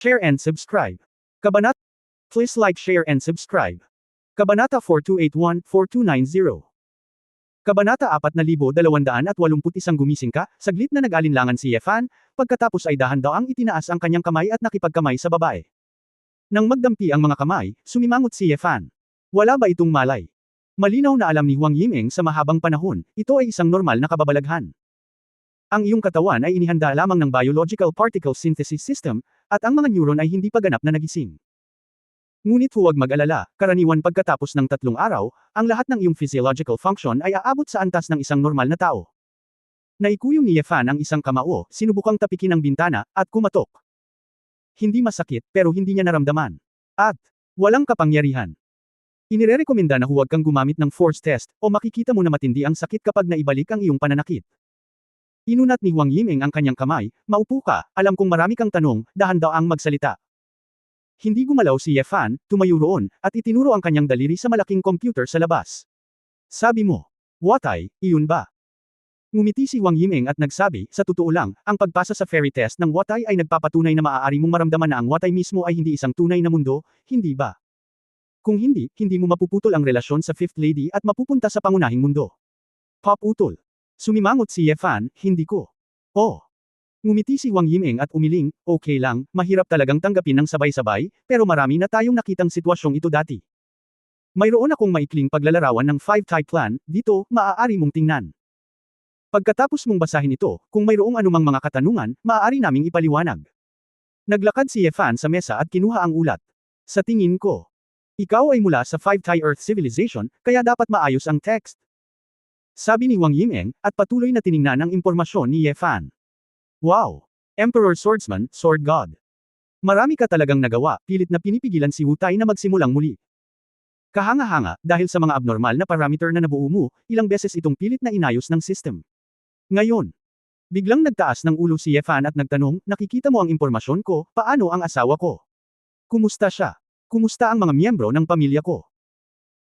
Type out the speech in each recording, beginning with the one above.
Share and subscribe. Kabanata. Please like, share and subscribe. Kabanata 4281-4290. Kabanata 4281 gumising ka, saglit na nag-alinlangan si Yefan, pagkatapos ay dahan daw ang itinaas ang kanyang kamay at nakipagkamay sa babae. Nang magdampi ang mga kamay, sumimangot si Yefan. Wala ba itong malay? Malinaw na alam ni Huang Yimeng sa mahabang panahon, ito ay isang normal na kababalaghan. Ang iyong katawan ay inihanda lamang ng biological particle synthesis system, at ang mga neuron ay hindi pa ganap na nagising. Ngunit huwag mag-alala, karaniwan pagkatapos ng 3 araw, ang lahat ng iyong physiological function ay aabot sa antas ng isang normal na tao. Naikuyong ni Yefan ang isang kamao, sinubukang tapikin ang bintana, at kumatok. Hindi masakit, pero hindi niya naramdaman. At, walang kapangyarihan. Inirerekomenda na huwag kang gumamit ng force test, o makikita mo na matindi ang sakit kapag naibalik ang iyong pananakit. Inunat ni Huang Yimeng ang kanyang kamay, maupo ka, alam kong marami kang tanong, dahan-daang magsalita. Hindi gumalaw si Yefan, tumayo roon, at itinuro ang kanyang daliri sa malaking computer sa labas. Sabi mo, Watay, iyon ba? Ngumiti si Huang Yimeng at nagsabi, sa totoo lang, ang pagpasa sa fairy test ng Watay ay nagpapatunay na maaari mong maramdaman na ang Watay mismo ay hindi isang tunay na mundo, hindi ba? Kung hindi, hindi mo mapuputol ang relasyon sa Fifth Lady at mapupunta sa pangunahing mundo. Paputol. Sumimangot si Yefan, hindi ko. Oh. Ngumiti si Huang Yimeng at umiling, okay lang, mahirap talagang tanggapin ng sabay-sabay, pero marami na tayong nakitang sitwasyong ito dati. Mayroon akong maikling paglalarawan ng 5-type plan, dito, maaari mong tingnan. Pagkatapos mong basahin ito, kung mayroong anumang mga katanungan, maaari naming ipaliwanag. Naglakad si Yefan sa mesa at kinuha ang ulat. Sa tingin ko, ikaw ay mula sa 5-type Earth Civilization, kaya dapat maayos ang text. Sabi ni Huang Yimeng, at patuloy na tiningnan ang impormasyon ni Yefan. Wow! Emperor Swordsman, Sword God. Marami ka talagang nagawa, pilit na pinipigilan si Wu Tai na magsimulang muli. Kahanga-hanga, dahil sa mga abnormal na parameter na nabuo mo, ilang beses itong pilit na inayos ng system. Ngayon, biglang nagtaas ng ulo si Yefan at nagtanong, nakikita mo ang impormasyon ko, paano ang asawa ko? Kumusta siya? Kumusta ang mga miyembro ng pamilya ko?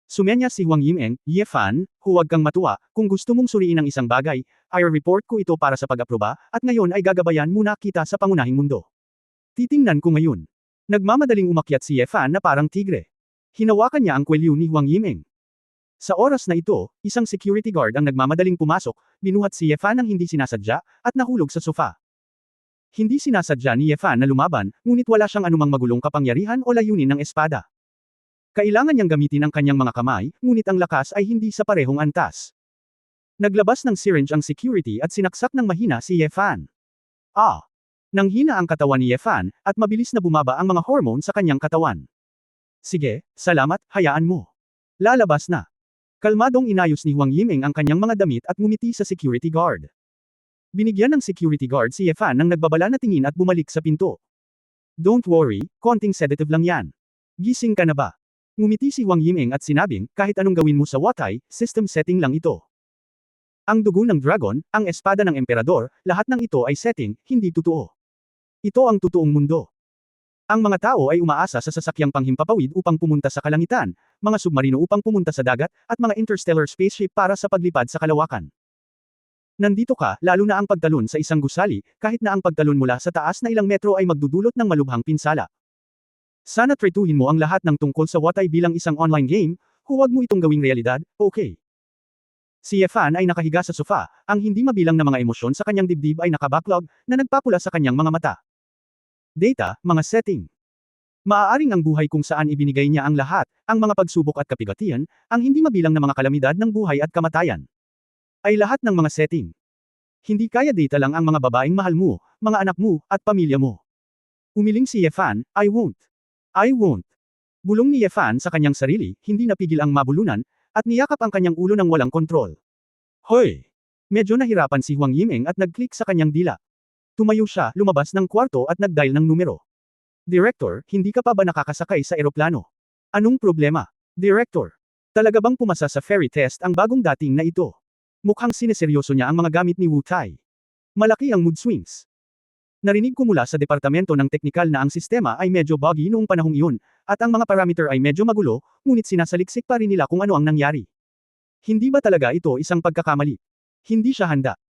Sumenya si Huang Yimeng, Yefan, huwag kang matuwa, kung gusto mong suriin ang isang bagay, i-report ko ito para sa pag-aproba, at ngayon ay gagabayan muna kita sa pangunahing mundo. Titingnan ko ngayon. Nagmamadaling umakyat si Yefan na parang tigre. Hinawakan niya ang kwelyo ni Huang Yimeng. Sa oras na ito, isang security guard ang nagmamadaling pumasok, binuhat si Yefan ng hindi sinasadya, at nahulog sa sofa. Hindi sinasadya ni Yefan na lumaban, ngunit wala siyang anumang magulong kapangyarihan o layunin ng espada. Kailangan niyang gamitin ang kanyang mga kamay, ngunit ang lakas ay hindi sa parehong antas. Naglabas ng syringe ang security at sinaksak ng mahina si Yefan. Nanghina ang katawan ni Yefan, at mabilis na bumaba ang mga hormone sa kanyang katawan. Sige, salamat, hayaan mo. Lalabas na. Kalmadong inayos ni Huang Yimeng ang kanyang mga damit at ngumiti sa security guard. Binigyan ng security guard si Yefan ng nagbabala na tingin at bumalik sa pinto. Don't worry, konting sedative lang yan. Gising ka na ba? Ngumiti si Huang Yimeng at sinabing, kahit anong gawin mo sa Watay, system setting lang ito. Ang dugo ng dragon, ang espada ng emperador, lahat ng ito ay setting, hindi totoo. Ito ang totoong mundo. Ang mga tao ay umaasa sa sasakyang panghimpapawid upang pumunta sa kalangitan, mga submarino upang pumunta sa dagat, at mga interstellar spaceship para sa paglipad sa kalawakan. Nandito ka, lalo na ang pagtalon sa isang gusali, kahit na ang pagtalon mula sa taas na ilang metro ay magdudulot ng malubhang pinsala. Sana tretuhin mo ang lahat ng tungkol sa Watay bilang isang online game, huwag mo itong gawing realidad, okay? Si Yefan ay nakahiga sa sofa, ang hindi mabilang na mga emosyon sa kanyang dibdib ay nakabacklog, na nagpapula sa kanyang mga mata. Data, mga setting. Maaaring ang buhay kung saan ibinigay niya ang lahat, ang mga pagsubok at kapigatian, ang hindi mabilang na mga kalamidad ng buhay at kamatayan. Ay lahat ng mga setting. Hindi kaya data lang ang mga babaeng mahal mo, mga anak mo, at pamilya mo. Umiling si Yefan, I won't. Bulong ni Yefan sa kanyang sarili, hindi napigil ang mabulunan, at niyakap ang kanyang ulo ng walang kontrol. Hoy! Medyo nahirapan si Huang Yimeng at nag-click sa kanyang dila. Tumayo siya, lumabas ng kwarto at nag-dial ng numero. Director, hindi ka pa ba nakakasakay sa eroplano? Anong problema? Director, talaga bang pumasa sa fairy test ang bagong dating na ito? Mukhang sineseryoso niya ang mga gamit ni Wu Tai. Malaki ang mood swings. Narinig ko mula sa departamento ng teknikal na ang sistema ay medyo buggy noong panahong iyon, at ang mga parameter ay medyo magulo, ngunit sinasaliksik pa rin nila kung ano ang nangyari. Hindi ba talaga ito isang pagkakamali? Hindi siya handa.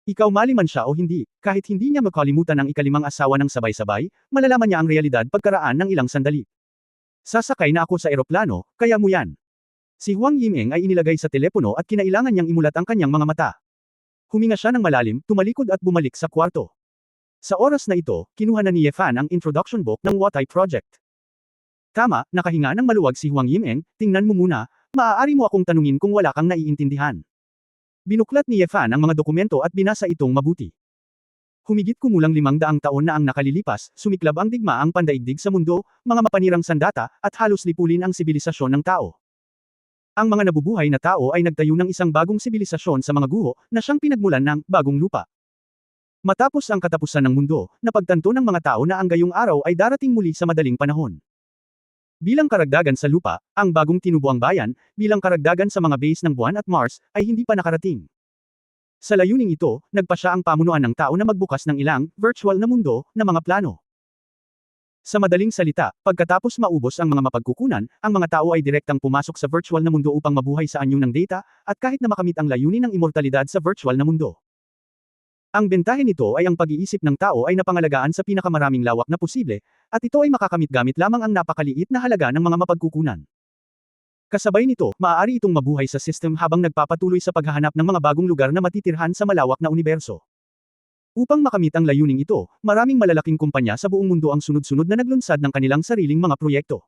Ikaw maliman siya o hindi, kahit hindi niya makalimutan ang ikalimang asawa ng sabay-sabay, malalaman niya ang realidad pagkaraan ng ilang sandali. Sasakay na ako sa eroplano, kaya mo yan. Si Huang Yimeng ay inilagay sa telepono at kinailangan niyang imulat ang kanyang mga mata. Huminga siya ng malalim, tumalikod at bumalik sa kwarto. Sa oras na ito, kinuha na ni Ye Fan ang introduction book ng Watai Project. Tama, nakahinga ng maluwag si Huang Yimeng, tingnan mo muna, maaari mo akong tanungin kung wala kang naiintindihan. Binuklat ni Ye Fan ang mga dokumento at binasa itong mabuti. Humigit kumulang 500 taon na ang nakalilipas, sumiklab ang digmaang pandaigdig sa mundo, mga mapanirang sandata, at halos lipulin ang sibilisasyon ng tao. Ang mga nabubuhay na tao ay nagtayo ng isang bagong sibilisasyon sa mga guho, na siyang pinagmulan ng bagong lupa. Matapos ang katapusan ng mundo, napagtanto ng mga tao na ang gayong araw ay darating muli sa madaling panahon. Bilang karagdagan sa lupa, ang bagong tinubuang bayan, bilang karagdagan sa mga base ng buwan at Mars, ay hindi pa nakarating. Sa layuning ito, nagpa siya ang pamunuan ng tao na magbukas ng ilang, virtual na mundo, na mga plano. Sa madaling salita, pagkatapos maubos ang mga mapagkukunan, ang mga tao ay direktang pumasok sa virtual na mundo upang mabuhay sa anyo ng data, at kahit na makamit ang layunin ng immortalidad sa virtual na mundo. Ang bentahe nito ay ang pag-iisip ng tao ay napangalagaan sa pinakamaraming lawak na posible, at ito ay makakamit gamit lamang ang napakaliit na halaga ng mga mapagkukunan. Kasabay nito, maaari itong mabuhay sa system habang nagpapatuloy sa paghahanap ng mga bagong lugar na matitirhan sa malawak na universo. Upang makamit ang layuning ito, maraming malalaking kumpanya sa buong mundo ang sunod-sunod na naglunsad ng kanilang sariling mga proyekto.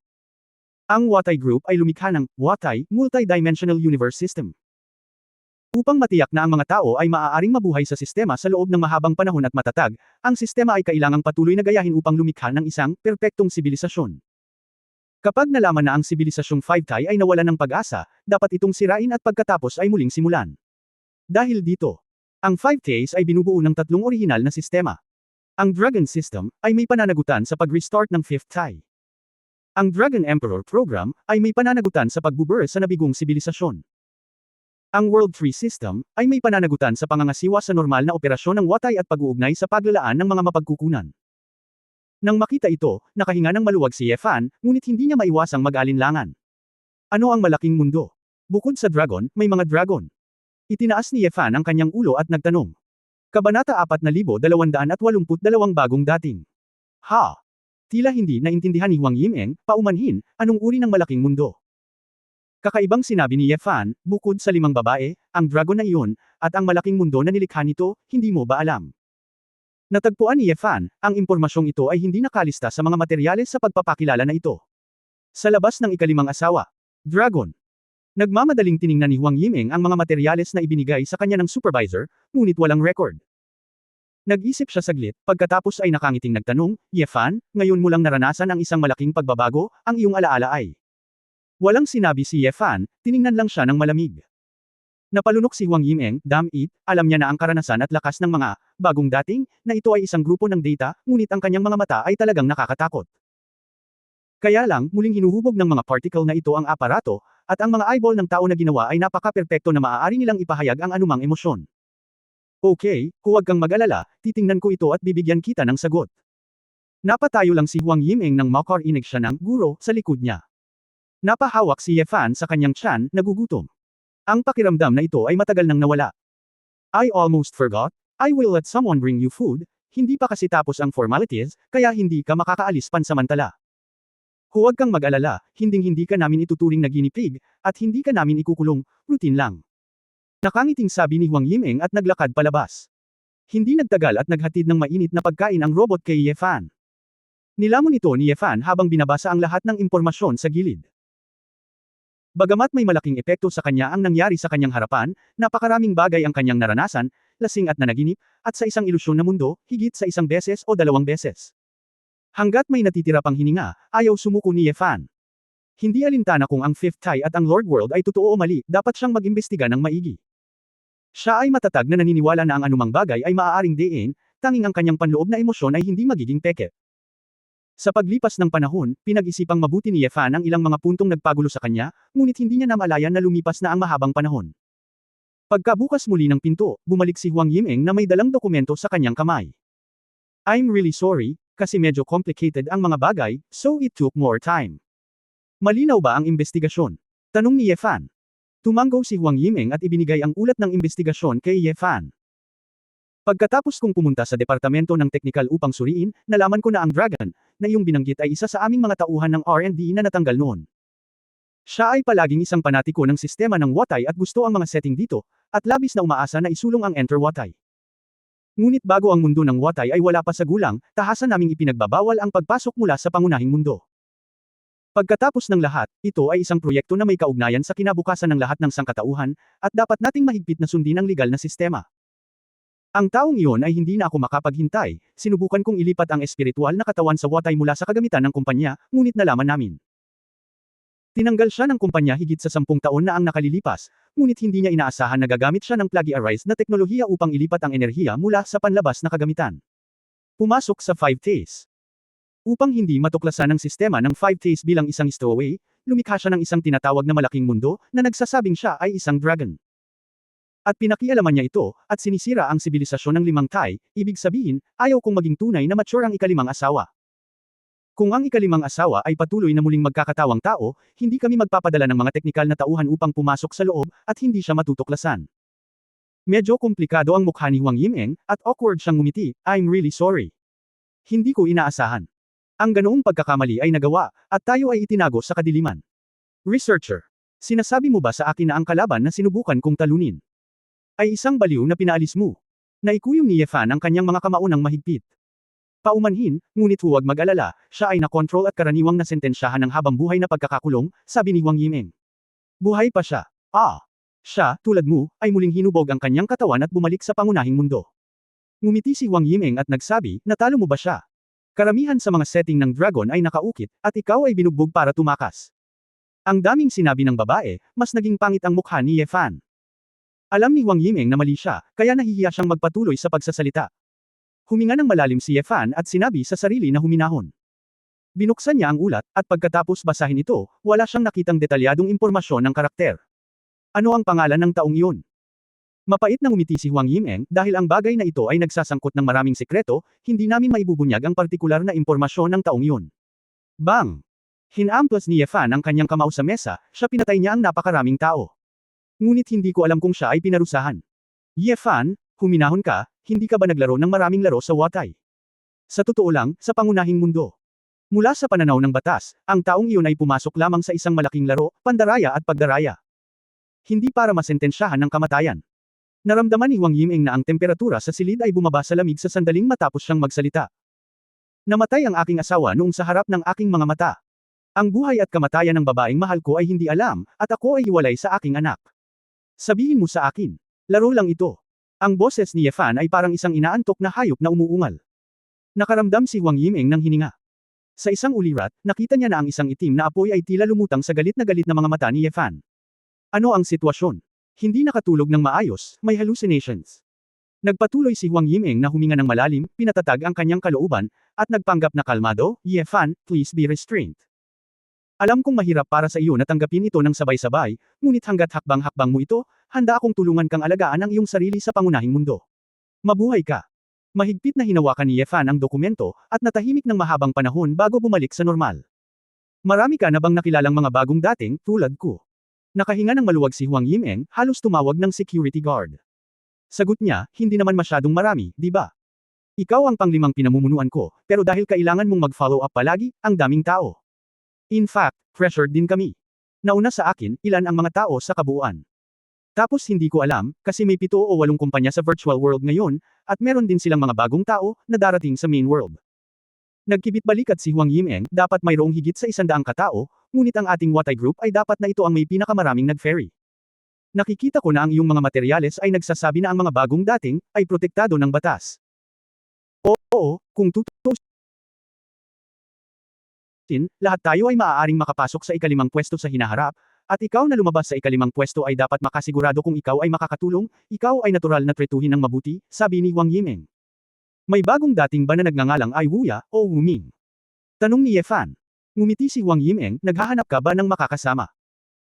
Ang Watai Group ay lumikha ng Watai Multi-Dimensional Universe System. Upang matiyak na ang mga tao ay maaaring mabuhay sa sistema sa loob ng mahabang panahon at matatag, ang sistema ay kailangang patuloy na gayahin upang lumikha ng isang perpektong sibilisasyon. Kapag nalaman na ang sibilisasyong 5 ay nawalan ng pag-asa, dapat itong sirain at pagkatapos ay muling simulan. Dahil dito, ang 5 ay binubuo ng 3 orihinal na sistema. Ang Dragon System ay may pananagutan sa pag-restart ng 5 Ang Dragon Emperor Program ay may pananagutan sa pagbuburst sa nabigong sibilisasyon. Ang World Tree System ay may pananagutan sa pangangasiwa sa normal na operasyon ng Watai at pag-uugnay sa paglalaan ng mga mapagkukunan. Nang makita ito, nakahinga ng maluwag si Ye Fan, ngunit hindi niya maiwasang mag-alinlangan. Ano ang malaking mundo? Bukod sa dragon, may mga dragon. Itinaas ni Ye Fan ang kanyang ulo at nagtanong. Kabanata 4282 bagong dating. Ha! Tila hindi naintindihan ni Huang Yimeng, paumanhin, anong uri ng malaking mundo. Kakaibang sinabi ni Ye Fan, bukod sa 5 babae, ang dragon na iyon, at ang malaking mundo na nilikha nito, hindi mo ba alam? Natagpuan ni Ye Fan, ang impormasyong ito ay hindi nakalista sa mga materyales sa pagpapakilala na ito. Sa labas ng ikalimang asawa, Dragon. Nagmamadaling tiningnan ni Huang Yimeng ang mga materyales na ibinigay sa kanya ng supervisor, ngunit walang record. Nag-isip siya saglit, pagkatapos ay nakangiting nagtanong, Ye Fan, ngayon mo lang naranasan ang isang malaking pagbabago, ang iyong alaala ay. Walang sinabi si Ye Fan, tiningnan lang siya ng malamig. Napalunok si Huang Yimeng, damn-it, alam niya na ang karanasan at lakas ng mga bagong dating, na ito ay isang grupo ng data, ngunit ang kanyang mga mata ay talagang nakakatakot. Kaya lang, muling hinuhubog ng mga particle na ito ang aparato, at ang mga eyeball ng tao na ginawa ay napaka-perpekto na maaari nilang ipahayag ang anumang emosyon. Okay, huwag kang mag-alala, titingnan ko ito at bibigyan kita ng sagot. Napatayo lang si Huang Yimeng nang makarinig siya ng guro sa likod niya. Napahawak si Ye Fan sa kanyang tiyan, nagugutom. Ang pakiramdam na ito ay matagal nang nawala. I almost forgot, I will let someone bring you food, hindi pa kasi tapos ang formalities, kaya hindi ka makakaalis pansamantala. Huwag kang mag-alala, hinding-hindi ka namin ituturing na guinea pig, at hindi ka namin ikukulong, routine lang. Nakangiting sabi ni Huang Yimeng at naglakad palabas. Hindi nagtagal at naghatid ng mainit na pagkain ang robot kay Ye Fan. Nilamon ito ni Ye Fan habang binabasa ang lahat ng impormasyon sa gilid. Bagamat may malaking epekto sa kanya ang nangyari sa kanyang harapan, napakaraming bagay ang kanyang naranasan, lasing at nanaginip, at sa isang ilusyon na mundo, higit sa 1 beses o 2 beses. Hanggat may natitira pang hininga, ayaw sumuko ni Ye Fan. Hindi alintana kung ang 5 at ang Lord World ay totoo o mali, dapat siyang mag-imbestiga ng maigi. Siya ay matatag na naniniwala na ang anumang bagay ay maaaring diin, tanging ang kanyang panloob na emosyon ay hindi magiging peke. Sa paglipas ng panahon, pinag-isipang mabuti ni Ye Fan ang ilang mga puntong nagpagulo sa kanya, ngunit hindi niya namalayan na lumipas na ang mahabang panahon. Pagkabukas muli ng pinto, bumalik si Huang Yimeng na may dalang dokumento sa kanyang kamay. I'm really sorry, kasi medyo complicated ang mga bagay, so it took more time. Malinaw ba ang investigasyon? Tanong ni Ye Fan. Tumanggo si Huang Yimeng at ibinigay ang ulat ng investigasyon kay Ye Fan. Pagkatapos kong pumunta sa departamento ng teknikal upang suriin, nalaman ko na ang Dragon, na iyong binanggit ay isa sa aming mga tauhan ng R&D na natanggal noon. Siya ay palaging isang panatiko ng sistema ng Watay at gusto ang mga setting dito, at labis na umaasa na isulong ang Enter Watay. Ngunit bago ang mundo ng Watay ay wala pa sa gulang, tahasan naming ipinagbabawal ang pagpasok mula sa pangunahing mundo. Pagkatapos ng lahat, ito ay isang proyekto na may kaugnayan sa kinabukasan ng lahat ng sangkatauhan, at dapat nating mahigpit na sundin ang legal na sistema. Ang taong iyon ay hindi na ako makapaghintay, sinubukan kong ilipat ang espiritual na katawan sa Watay mula sa kagamitan ng kumpanya, ngunit nalaman namin. Tinanggal siya ng kumpanya higit sa 10 taon na ang nakalilipas, ngunit hindi niya inaasahan na gagamit siya ng plagiarized na teknolohiya upang ilipat ang enerhiya mula sa panlabas na kagamitan. Pumasok sa 5Ts. Upang hindi matuklasan ng sistema ng 5Ts bilang isang stowaway, lumikha siya ng isang tinatawag na malaking mundo, na nagsasabing siya ay isang dragon. At pinakialaman niya ito, at sinisira ang sibilisasyon ng 5 Thai, ibig sabihin, ayaw kong maging tunay na mature ang ikalimang asawa. Kung ang ikalimang asawa ay patuloy na muling magkakatawang tao, hindi kami magpapadala ng mga teknikal na tauhan upang pumasok sa loob, at hindi siya matutuklasan. Medyo komplikado ang mukha ni Huang Yimeng, at awkward siyang ngumiti, I'm really sorry. Hindi ko inaasahan. Ang ganoong pagkakamali ay nagawa, at tayo ay itinago sa kadiliman. Researcher. Sinasabi mo ba sa akin na ang kalaban na sinubukan kong talunin ay isang baliw na pinaalis mo? Naikuyong ni Yefan ang kanyang mga kamaunang mahigpit. Paumanhin, ngunit huwag mag-alala, siya ay nakontrol at karaniwang nasentensyahan ng habang buhay na pagkakakulong, sabi ni Huang Yimeng. Buhay pa siya. Siya, tulad mo, ay muling hinubog ang kanyang katawan at bumalik sa pangunahing mundo. Ngumiti si Huang Yimeng at nagsabi, natalo mo ba siya? Karamihan sa mga setting ng dragon ay nakaukit, at ikaw ay binugbog para tumakas. Ang daming sinabi ng babae, mas naging pangit ang mukha ni Yefan. Alam ni Huang Yimeng na mali siya, kaya nahihiya siyang magpatuloy sa pagsasalita. Huminga ng malalim si Yefan at sinabi sa sarili na huminahon. Binuksan niya ang ulat, at pagkatapos basahin ito, wala siyang nakitang detalyadong impormasyon ng karakter. Ano ang pangalan ng taong iyon? Mapait na ngumiti si Huang Yimeng, dahil ang bagay na ito ay nagsasangkot ng maraming sekreto, hindi namin maibubunyag ang partikular na impormasyon ng taong iyon. Bang! Hinamplas ni Yefan ang kanyang kamao sa mesa, siya pinatay niya ang napakaraming tao. Ngunit hindi ko alam kung siya ay pinarusahan. Yefan, huminahon ka, hindi ka ba naglaro ng maraming laro sa Watay? Sa totoo lang, sa pangunahing mundo. Mula sa pananaw ng batas, ang taong iyon ay pumasok lamang sa isang malaking laro, pandaraya at pagdaraya. Hindi para masentensyahan ng kamatayan. Naramdaman ni Huang Yimeng na ang temperatura sa silid ay bumaba sa lamig sa sandaling matapos siyang magsalita. Namatay ang aking asawa noong sa harap ng aking mga mata. Ang buhay at kamatayan ng babaeng mahal ko ay hindi alam, at ako ay hiwalay sa aking anak. Sabihin mo sa akin. Laro lang ito. Ang boses ni Yefan ay parang isang inaantok na hayop na umuungal. Nakaramdam si Huang Yimeng ng hininga. Sa isang ulirat, nakita niya na ang isang itim na apoy ay tila lumutang sa galit na mga mata ni Yefan. Ano ang sitwasyon? Hindi nakatulog ng maayos, may hallucinations. Nagpatuloy si Huang Yimeng na huminga ng malalim, pinatatag ang kanyang kalooban, at nagpanggap na kalmado, Yefan, please be restrained. Alam kong mahirap para sa iyo na tanggapin ito ng sabay-sabay, ngunit hanggat hakbang-hakbang mo ito, handa akong tulungan kang alagaan ang iyong sarili sa pangunahing mundo. Mabuhay ka. Mahigpit na hinawakan ni Yefan ang dokumento, at natahimik ng mahabang panahon bago bumalik sa normal. Marami ka na bang nakilalang mga bagong dating, tulad ko? Nakahinga ng maluwag si Huang Yimeng, halos tumawag ng security guard. Sagot niya, hindi naman masyadong marami, di ba? Ikaw ang panglimang pinamumunuan ko, pero dahil kailangan mong mag-follow up palagi, ang daming tao. In fact, pressured din kami. Nauna sa akin, ilan ang mga tao sa kabuuan. Tapos hindi ko alam, kasi may 7 o 8 kumpanya sa virtual world ngayon, at meron din silang mga bagong tao, na darating sa main world. Nagkibit-balikat si Huang Yimeng, dapat mayroong higit sa 100 katao, ngunit ang ating Watay Group ay dapat na ito ang may pinakamaraming nag-ferry. Nakikita ko na ang iyong mga materyales ay nagsasabi na ang mga bagong dating, ay protektado ng batas. Oo, kung tutusin, lahat tayo ay maaaring makapasok sa ikalimang pwesto sa hinaharap, at ikaw na lumabas sa ikalimang pwesto ay dapat makasigurado kung ikaw ay makakatulong, ikaw ay natural na tretuhin ng mabuti, sabi ni Huang Yimeng. May bagong dating ba na nagngangalang Ai Wuya, o Wu Ming? Tanong ni Yefan. Ngumiti si Huang Yimeng, naghahanap ka ba ng makakasama?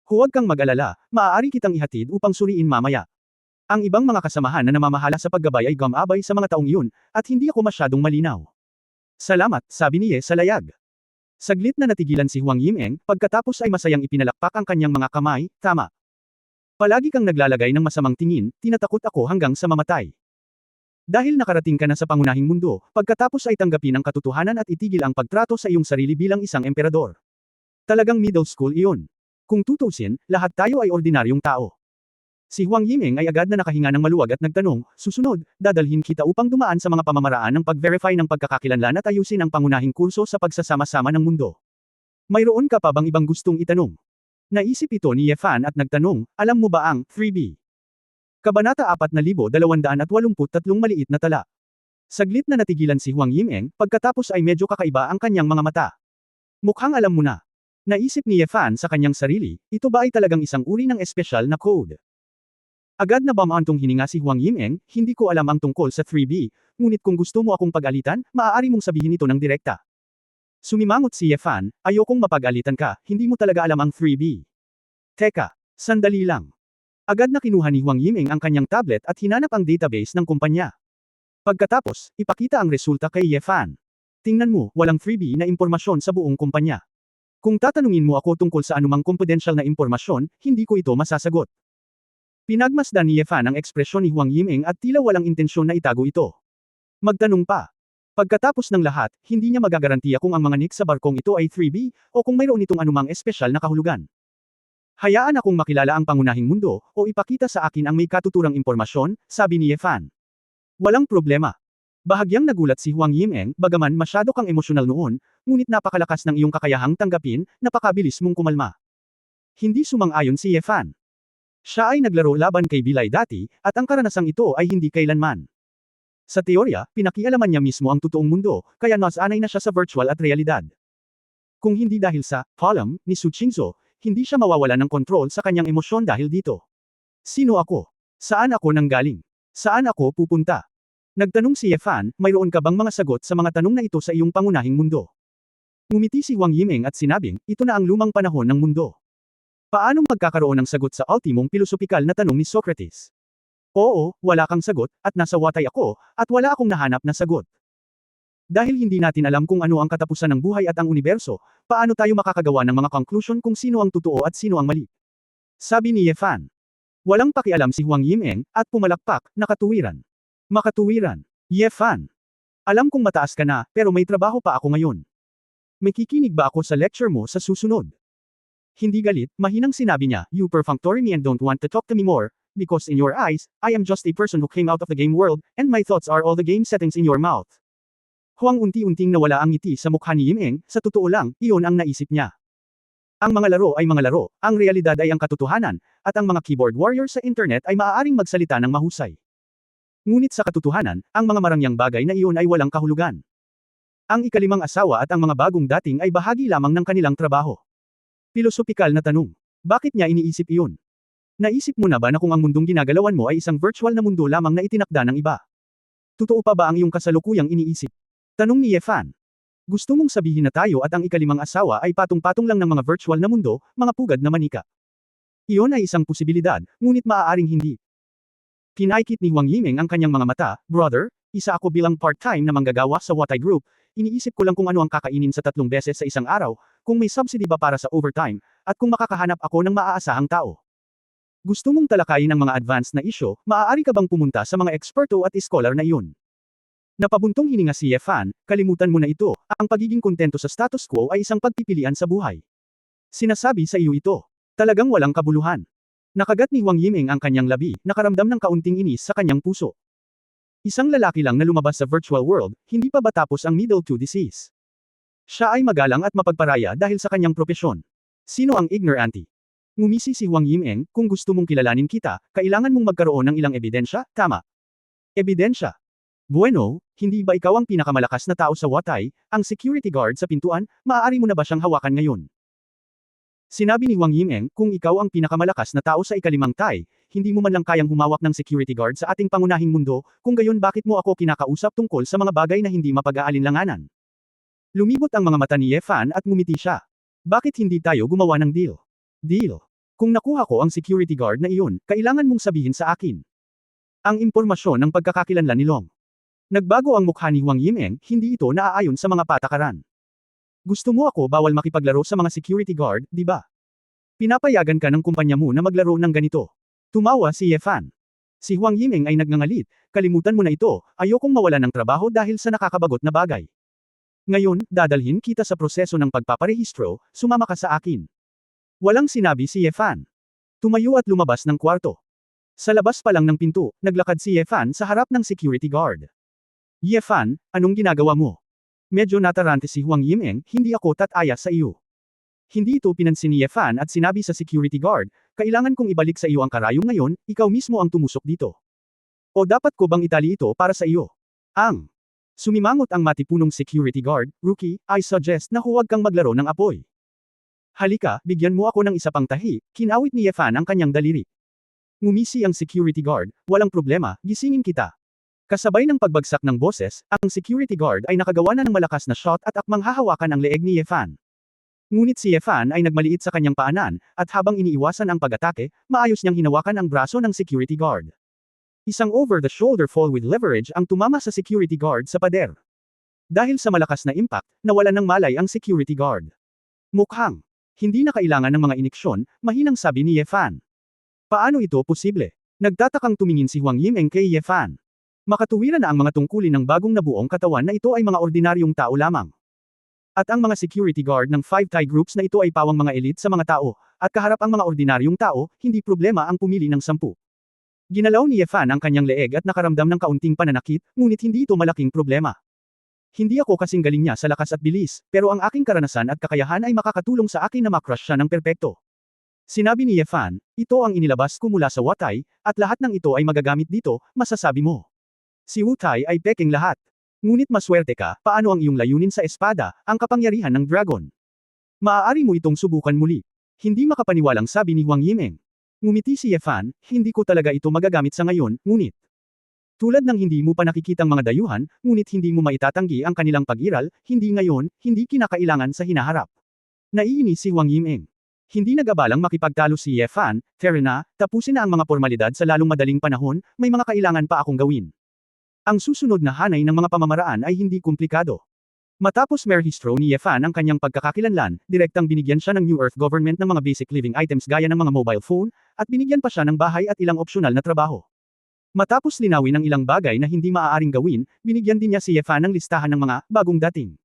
Huwag kang mag-alala, maaari kitang ihatid upang suriin mamaya. Ang ibang mga kasamahan na namamahala sa paggabay ay gumabay sa mga taong iyon, at hindi ako masyadong malinaw. Salamat, sabi ni Ye sa layag. Saglit na natigilan si Huang Yimeng, pagkatapos ay masayang ipinalakpak ang kanyang mga kamay, tama. Palagi kang naglalagay ng masamang tingin, tinatakot ako hanggang sa mamatay. Dahil nakarating ka na sa pangunahing mundo, pagkatapos ay tanggapin ang katotohanan at itigil ang pagtrato sa iyong sarili bilang isang emperador. Talagang middle school iyon. Kung tutusin, lahat tayo ay ordinaryong tao. Si Huang Yimeng ay agad na nakahinga ng maluwag at nagtanong, susunod, dadalhin kita upang dumaan sa mga pamamaraan ng pag-verify ng pagkakakilanlan at ayusin ang pangunahing kurso sa pagsasama-sama ng mundo. Mayroon ka pa bang ibang gustong itanong? Naisip ito ni Ye Fan at nagtanong, alam mo ba ang 3B? Kabanata 4283 maliit na tala. Saglit na natigilan si Huang Yimeng, pagkatapos ay medyo kakaiba ang kanyang mga mata. Mukhang alam mo na. Naisip ni Ye Fan sa kanyang sarili, ito ba ay talagang isang uri ng espesyal na code? Agad na bamaantong hininga si Huang Yimeng, hindi ko alam ang tungkol sa 3B, ngunit kung gusto mo akong pag-alitan, maaari mong sabihin ito ng direkta. Sumimangot si Ye Fan, ayokong mapag-alitan ka, hindi mo talaga alam ang 3B. Teka, sandali lang. Agad na kinuha ni Huang Yimeng ang kanyang tablet at hinanap ang database ng kumpanya. Pagkatapos, ipakita ang resulta kay Ye Fan. Tingnan mo, walang 3B na impormasyon sa buong kumpanya. Kung tatanungin mo ako tungkol sa anumang confidential na impormasyon, hindi ko ito masasagot. Pinagmasdan ni Ye Fan ang ekspresyon ni Huang Yimeng at tila walang intensyon na itago ito. Magtanong pa. Pagkatapos ng lahat, hindi niya magagarantiya kung ang mga nick sa barkong ito ay 3B, o kung mayroon itong anumang espesyal na kahulugan. Hayaan akong makilala ang pangunahing mundo, o ipakita sa akin ang may katuturang impormasyon, sabi ni Ye Fan. Walang problema. Bahagyang nagulat si Huang Yimeng, bagaman masyado kang emosyonal noon, ngunit napakalakas ng iyong kakayahang tanggapin, napakabilis mong kumalma. Hindi sumang-ayon si Ye Fan. Siya ay naglaro laban kay Bilay dati, at ang karanasang ito ay hindi kailanman. Sa teorya, pinakialaman niya mismo ang totoong mundo, kaya nasanay na siya sa virtual at realidad. Kung hindi dahil sa column ni Su Qingzhou, hindi siya mawawala ng kontrol sa kanyang emosyon dahil dito. Sino ako? Saan ako nanggaling? Saan ako pupunta? Nagtanong si Ye Fan, mayroon ka bang mga sagot sa mga tanong na ito sa iyong pangunahing mundo? Ngumiti si Huang Yimeng at sinabing, ito na ang lumang panahon ng mundo. Paano magkakaroon ng sagot sa ultimong pilosopikal na tanong ni Socrates? Oo, wala kang sagot, at nasa watay ako, at wala akong nahanap na sagot. Dahil hindi natin alam kung ano ang katapusan ng buhay at ang universo, paano tayo makakagawa ng mga conclusion kung sino ang totoo at sino ang mali? Sabi ni Ye Fan. Walang pakialam si Huang Yimeng, at pumalakpak, nakatuwiran. Makatuwiran. Ye Fan. Alam kong mataas ka na, pero may trabaho pa ako ngayon. May kikinig ba ako sa lecture mo sa susunod? Hindi galit, mahinang sinabi niya, you perfunctory me and don't want to talk to me more, because in your eyes, I am just a person who came out of the game world, and my thoughts are all the game settings in your mouth. Huang unti-unting nawala ang ngiti sa mukha ni Yimeng, sa totoo lang, iyon ang naisip niya. Ang mga laro ay mga laro, ang realidad ay ang katotohanan, at ang mga keyboard warrior sa internet ay maaaring magsalita ng mahusay. Ngunit sa katotohanan, ang mga marangyang bagay na iyon ay walang kahulugan. Ang ikalimang asawa at ang mga bagong dating ay bahagi lamang ng kanilang trabaho. Pilosopikal na tanong. Bakit niya iniisip iyon? Naisip mo na ba na kung ang mundong ginagalawan mo ay isang virtual na mundo lamang na itinakda ng iba? Totoo pa ba ang iyong kasalukuyang iniisip? Tanong ni Ye Fan. Gusto mong sabihin na tayo at ang ikalimang asawa ay patong-patong lang ng mga virtual na mundo, mga pugad na manika. Iyon ay isang posibilidad, ngunit maaaring hindi. Kinaikit ni Huang Yimeng ang kanyang mga mata, brother, isa ako bilang part-time na manggagawa sa Watay Group, iniisip ko lang kung ano ang kakainin sa 3 beses sa isang araw, kung may subsidy ba para sa overtime, at kung makakahanap ako ng maaasahang tao. Gusto mong talakayin ang mga advanced na isyo, maaari ka bang pumunta sa mga eksperto at scholar na iyon? Napabuntong hininga si Ye Fan, kalimutan mo na ito, ang pagiging kontento sa status quo ay isang pagpipilian sa buhay. Sinasabi sa iyo ito. Talagang walang kabuluhan. Nakagat ni Huang Yimeng ang kanyang labi, nakaramdam ng kaunting inis sa kanyang puso. Isang lalaki lang na lumabas sa virtual world, hindi pa ba tapos ang middle to disease? Siya ay magalang at mapagparaya dahil sa kanyang propesyon. Sino ang ignorante? Ngumisi si Huang Yimeng, kung gusto mong kilalanin kita, kailangan mong magkaroon ng ilang ebidensya, tama? Ebidensya. Bueno, hindi ba ikaw ang pinakamalakas na tao sa Watay, ang security guard sa pintuan, maaari mo na ba siyang hawakan ngayon? Sinabi ni Huang Yimeng, kung ikaw ang pinakamalakas na tao sa ikalimang tay, hindi mo man lang kayang humawak ng security guard sa ating pangunahing mundo, kung gayon bakit mo ako kinakausap tungkol sa mga bagay na hindi mapag-aalinlanganan? Lumibot ang mga mata ni Ye Fan at ngumiti siya. Bakit hindi tayo gumawa ng deal? Deal. Kung nakuha ko ang security guard na iyon, kailangan mong sabihin sa akin ang impormasyon ng pagkakakilanlan ni Long. Nagbago ang mukha ni Huang Yimeng, hindi ito naaayon sa mga patakaran. Gusto mo ako bawal makipaglaro sa mga security guard, di ba? Pinapayagan ka ng kumpanya mo na maglaro ng ganito. Tumawa si Ye Fan. Si Huang Yimeng ay nagngangalit, kalimutan mo na ito, ayokong mawalan ng trabaho dahil sa nakakabagot na bagay. Ngayon, dadalhin kita sa proseso ng pagpaparehistro, sumama ka sa akin. Walang sinabi si Ye Fan. Tumayo at lumabas ng kwarto. Sa labas pa lang ng pinto, naglakad si Ye Fan sa harap ng security guard. Ye Fan, anong ginagawa mo? Medyo natarante si Huang Yimeng, hindi ako tataya sa iyo. Hindi ito pinansin ni Ye Fan at sinabi sa security guard, kailangan kong ibalik sa iyo ang karayom ngayon, ikaw mismo ang tumusok dito. O dapat ko bang itali ito para sa iyo? Sumimangot ang matipunong security guard, rookie, I suggest na huwag kang maglaro ng apoy. Halika, bigyan mo ako ng isa pang tahi, kinawit ni Ye Fan ang kanyang daliri. Ngumisi ang security guard, walang problema, gisingin kita. Kasabay ng pagbagsak ng boses, ang security guard ay nakagawa na ng malakas na shot at akmang hahawakan ang leeg ni Ye Fan. Ngunit si Ye Fan ay nagmaliit sa kanyang paanan, at habang iniiwasan ang pag-atake, maayos niyang hinawakan ang braso ng security guard. Isang over-the-shoulder fall with leverage ang tumama sa security guard sa pader. Dahil sa malakas na impact, nawalan ng malay ang security guard. Mukhang hindi na kailangan ng mga iniksyon, mahinang sabi ni Ye Fan. Paano ito posible? Nagtatakang tumingin si Huang Yimeng kay Ye Fan. Makatuwiran na ang mga tungkulin ng bagong nabuong katawan na ito ay mga ordinaryong tao lamang. At ang mga security guard ng 5 Thai groups na ito ay pawang mga elite sa mga tao, at kaharap ang mga ordinaryong tao, hindi problema ang pumili ng 10. Ginalaw ni Ye Fan ang kanyang leeg at nakaramdam ng kaunting pananakit, ngunit hindi ito malaking problema. Hindi ako kasing galing niya sa lakas at bilis, pero ang aking karanasan at kakayahan ay makakatulong sa akin na makrush siya ng perpekto. Sinabi ni Ye Fan, ito ang inilabas ko mula sa Watai, at lahat ng ito ay magagamit dito, masasabi mo. Si Wutai ay peking lahat. Ngunit maswerte ka, paano ang iyong layunin sa espada, ang kapangyarihan ng dragon? Maaari mo itong subukan muli. Hindi makapaniwalang sabi ni Huang Yimeng. Ngumiti si Ye Fan, hindi ko talaga ito magagamit sa ngayon, ngunit. Tulad ng hindi mo pa nakikitang mga dayuhan, ngunit hindi mo maitatanggi ang kanilang pag-iral, hindi ngayon, hindi kinakailangan sa hinaharap. Naiinis si Huang Yimeng. Hindi nag-abalang makipagtalo si Ye Fan, fair na, tapusin na ang mga formalidad sa lalong madaling panahon, may mga kailangan pa akong gawin. Ang susunod na hanay ng mga pamamaraan ay hindi komplikado. Matapos merehistro ni Ye Fan ang kanyang pagkakakilanlan, direktang binigyan siya ng New Earth Government ng mga basic living items gaya ng mga mobile phone, at binigyan pa siya ng bahay at ilang opsyonal na trabaho. Matapos linawin ang ilang bagay na hindi maaaring gawin, binigyan din niya si Ye Fan ng listahan ng mga bagong dating.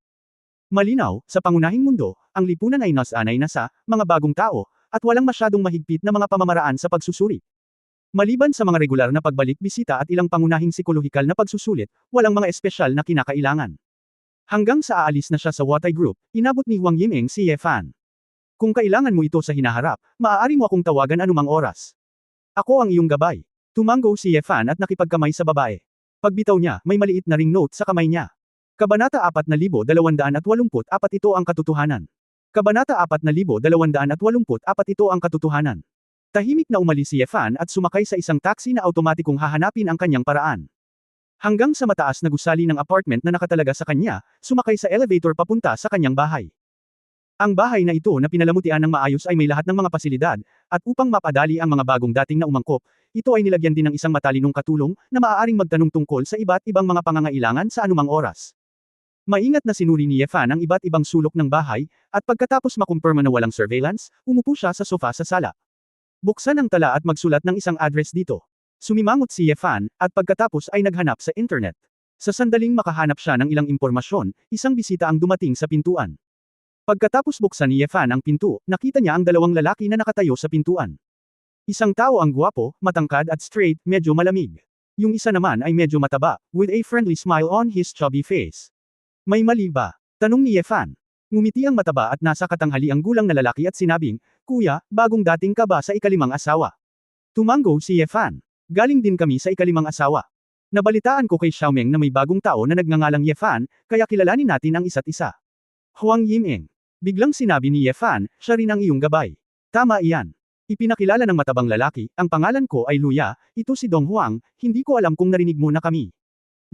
Malinaw, sa pangunahing mundo, ang lipunan ay nasanay na sa mga bagong tao, at walang masyadong mahigpit na mga pamamaraan sa pagsusuri. Maliban sa mga regular na pagbalik-bisita at ilang pangunahing psikolohikal na pagsusulit, walang mga espesyal na kinakailangan. Hanggang sa aalis na siya sa Watai Group, inabot ni Huang Yimeng si Ye Fan. Kung kailangan mo ito sa hinaharap, maaari mo akong tawagan anumang oras. Ako ang iyong gabay. Tumanggo si Ye Fan at nakipagkamay sa babae. Pagbitaw niya, may maliit na ring note sa kamay niya. Kabanata 4284 ito ang katotohanan. Kabanata 4284 ito ang katotohanan. Tahimik na umalis si Ye Fan at sumakay sa isang taxi na automatikong hahanapin ang kanyang paraan. Hanggang sa mataas na gusali ng apartment na nakatalaga sa kanya, sumakay sa elevator papunta sa kanyang bahay. Ang bahay na ito na pinalamutian ng maayos ay may lahat ng mga pasilidad, at upang mapadali ang mga bagong dating na umangkop, ito ay nilagyan din ng isang matalinong katulong na maaaring magtanong tungkol sa iba't ibang mga pangangailangan sa anumang oras. Maingat na sinuri ni Ye Fan ang iba't ibang sulok ng bahay, at pagkatapos makumpirma na walang surveillance, umupo siya sa sofa sa sala. Buksan ang tala at magsulat ng isang address dito. Sumimangot si Ye Fan, at pagkatapos ay naghanap sa internet. Sa sandaling makahanap siya ng ilang impormasyon, isang bisita ang dumating sa pintuan. Pagkatapos buksan ni Ye Fan ang pinto, nakita niya ang dalawang lalaki na nakatayo sa pintuan. Isang tao ang gwapo, matangkad at straight, medyo malamig. Yung isa naman ay medyo mataba, with a friendly smile on his chubby face. May mali ba? Tanong ni Ye Fan. Ngumiti ang mataba at nasa katanghali ang gulang na lalaki at sinabing, Kuya, bagong dating ka ba sa ikalimang asawa? Tumanggo si Ye Fan. Galing din kami sa ikalimang asawa. Nabalitaan ko kay Xiaomeng na may bagong tao na nagngangalang Ye Fan, kaya kilalanin natin ang isa't isa. Huang Yimeng. Biglang sinabi ni Ye Fan, siya rin ang iyong gabay. Tama iyan. Ipinakilala ng matabang lalaki, ang pangalan ko ay Luya, ito si Dong Huang, hindi ko alam kung narinig mo na kami.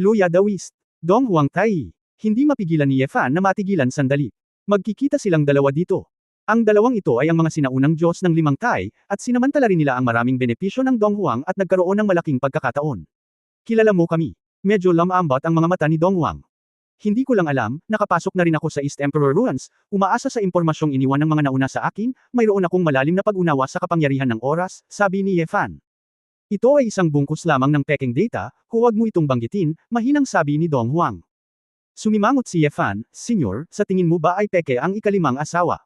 Luya Dawist. Dong Huang Tai. Hindi mapigilan ni Ye Fan na matigilan sandali. Magkikita silang dalawa dito. Ang dalawang ito ay ang mga sinaunang Diyos ng limang Thai, at sinamantala rin nila ang maraming benepisyo ng Dong Huang at nagkaroon ng malaking pagkakataon. Kilala mo kami. Medyo lamambot ang mga mata ni Dong Huang. Hindi ko lang alam, nakapasok na rin ako sa East Emperor Ruins, umaasa sa impormasyong iniwan ng mga nauna sa akin, mayroon akong malalim na pag-unawa sa kapangyarihan ng oras, sabi ni Ye Fan. Ito ay isang bungkus lamang ng peking data, huwag mo itong banggitin, mahinang sabi ni Dong Huang. Sumimangot si Ye Fan, Senyor, sa tingin mo ba ay peke ang ikalimang asawa?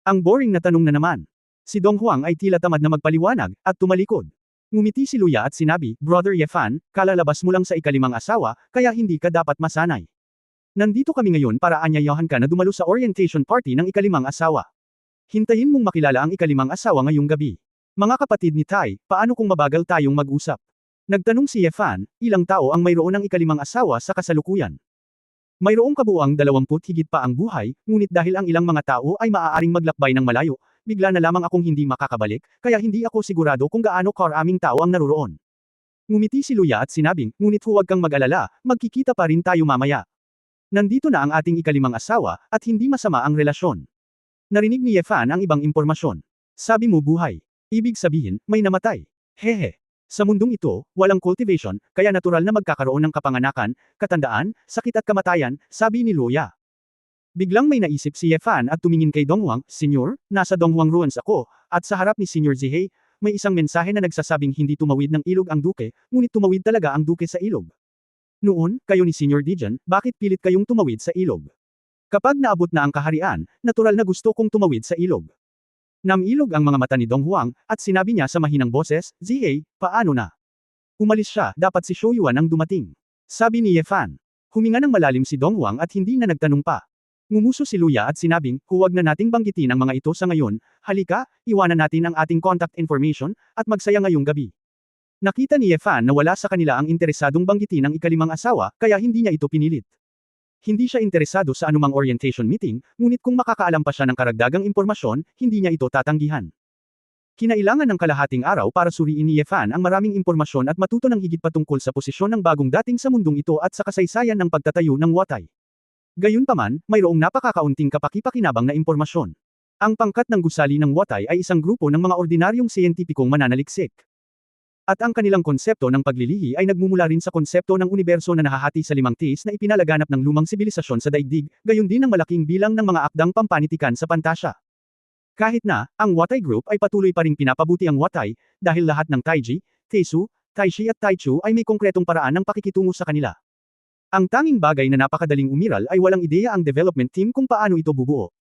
Ang boring na tanong na naman. Si Dong Huang ay tila tamad na magpaliwanag, at tumalikod. Ngumiti si Luya at sinabi, Brother Ye Fan, kalalabas mo lang sa ikalimang asawa, kaya hindi ka dapat masanay. Nandito kami ngayon para anyayahan ka na dumalo sa orientation party ng ikalimang asawa. Hintayin mong makilala ang ikalimang asawa ngayong gabi. Mga kapatid ni Tai, paano kung mabagal tayong mag-usap? Nagtanong si Ye Fan, ilang tao ang mayroon ng ikalimang asawa sa kasalukuyan? Mayroong kabuuang 20 higit pa ang buhay, ngunit dahil ang ilang mga tao ay maaaring maglakbay ng malayo, bigla na lamang akong hindi makakabalik, kaya hindi ako sigurado kung gaano karaming tao ang naroroon. Ngumiti si Luya at sinabing, ngunit huwag kang mag-alala, magkikita pa rin tayo mamaya. Nandito na ang ating ikalimang asawa, at hindi masama ang relasyon. Narinig ni Ye Fan ang ibang impormasyon. Sabi mo buhay. Ibig sabihin, may namatay. Hehe. Sa mundong ito, walang cultivation, kaya natural na magkakaroon ng kapanganakan, katandaan, sakit at kamatayan, sabi ni Luya. Biglang may naisip si Ye Fan at tumingin kay Dong Huang, Senyor, nasa Dong Huang Ruins ako, at sa harap ni Senyor Zihei, may isang mensahe na nagsasabing hindi tumawid ng ilog ang duke, ngunit tumawid talaga ang duke sa ilog. Noon, kayo ni Senyor Dijan, bakit pilit kayong tumawid sa ilog? Kapag naabot na ang kaharian, natural na gusto kong tumawid sa ilog. Namilog ang mga mata ni Dong Huang, at sinabi niya sa mahinang boses, Zihei, paano na? Umalis siya, dapat si Shou Yuan ang dumating. Sabi ni Ye Fan. Huminga ng malalim si Dong Huang at hindi na nagtanong pa. Ngumuso si Luya at sinabing, huwag na nating banggitin ang mga ito sa ngayon, halika, iwanan natin ang ating contact information, at magsaya ngayong gabi. Nakita ni Ye Fan na wala sa kanila ang interesadong banggitin ang ikalimang asawa, kaya hindi niya ito pinilit. Hindi siya interesado sa anumang orientation meeting, ngunit kung makakaalam pa siya ng karagdagang impormasyon, hindi niya ito tatanggihan. Kinailangan ng kalahating araw para suriin ni Ye Fan ang maraming impormasyon at matuto ng higit patungkol sa posisyon ng bagong dating sa mundong ito at sa kasaysayan ng pagtatayo ng Watai. Gayunpaman, mayroong napakakaunting kapaki-pakinabang na impormasyon. Ang pangkat ng gusali ng Watai ay isang grupo ng mga ordinaryong siyentipikong mananaliksik. At ang kanilang konsepto ng paglilihi ay nagmumula rin sa konsepto ng universo na nahahati sa 5 tiis na ipinalaganap ng lumang sibilisasyon sa daigdig, gayon din ng malaking bilang ng mga akdang pampanitikan sa pantasya. Kahit na, ang Watai Group ay patuloy pa ring pinapabuti ang Watai, dahil lahat ng Taiji, Teisu, Taishi at Taichu ay may konkretong paraan ng pakikitungo sa kanila. Ang tanging bagay na napakadaling umiral ay walang ideya ang development team kung paano ito bubuo.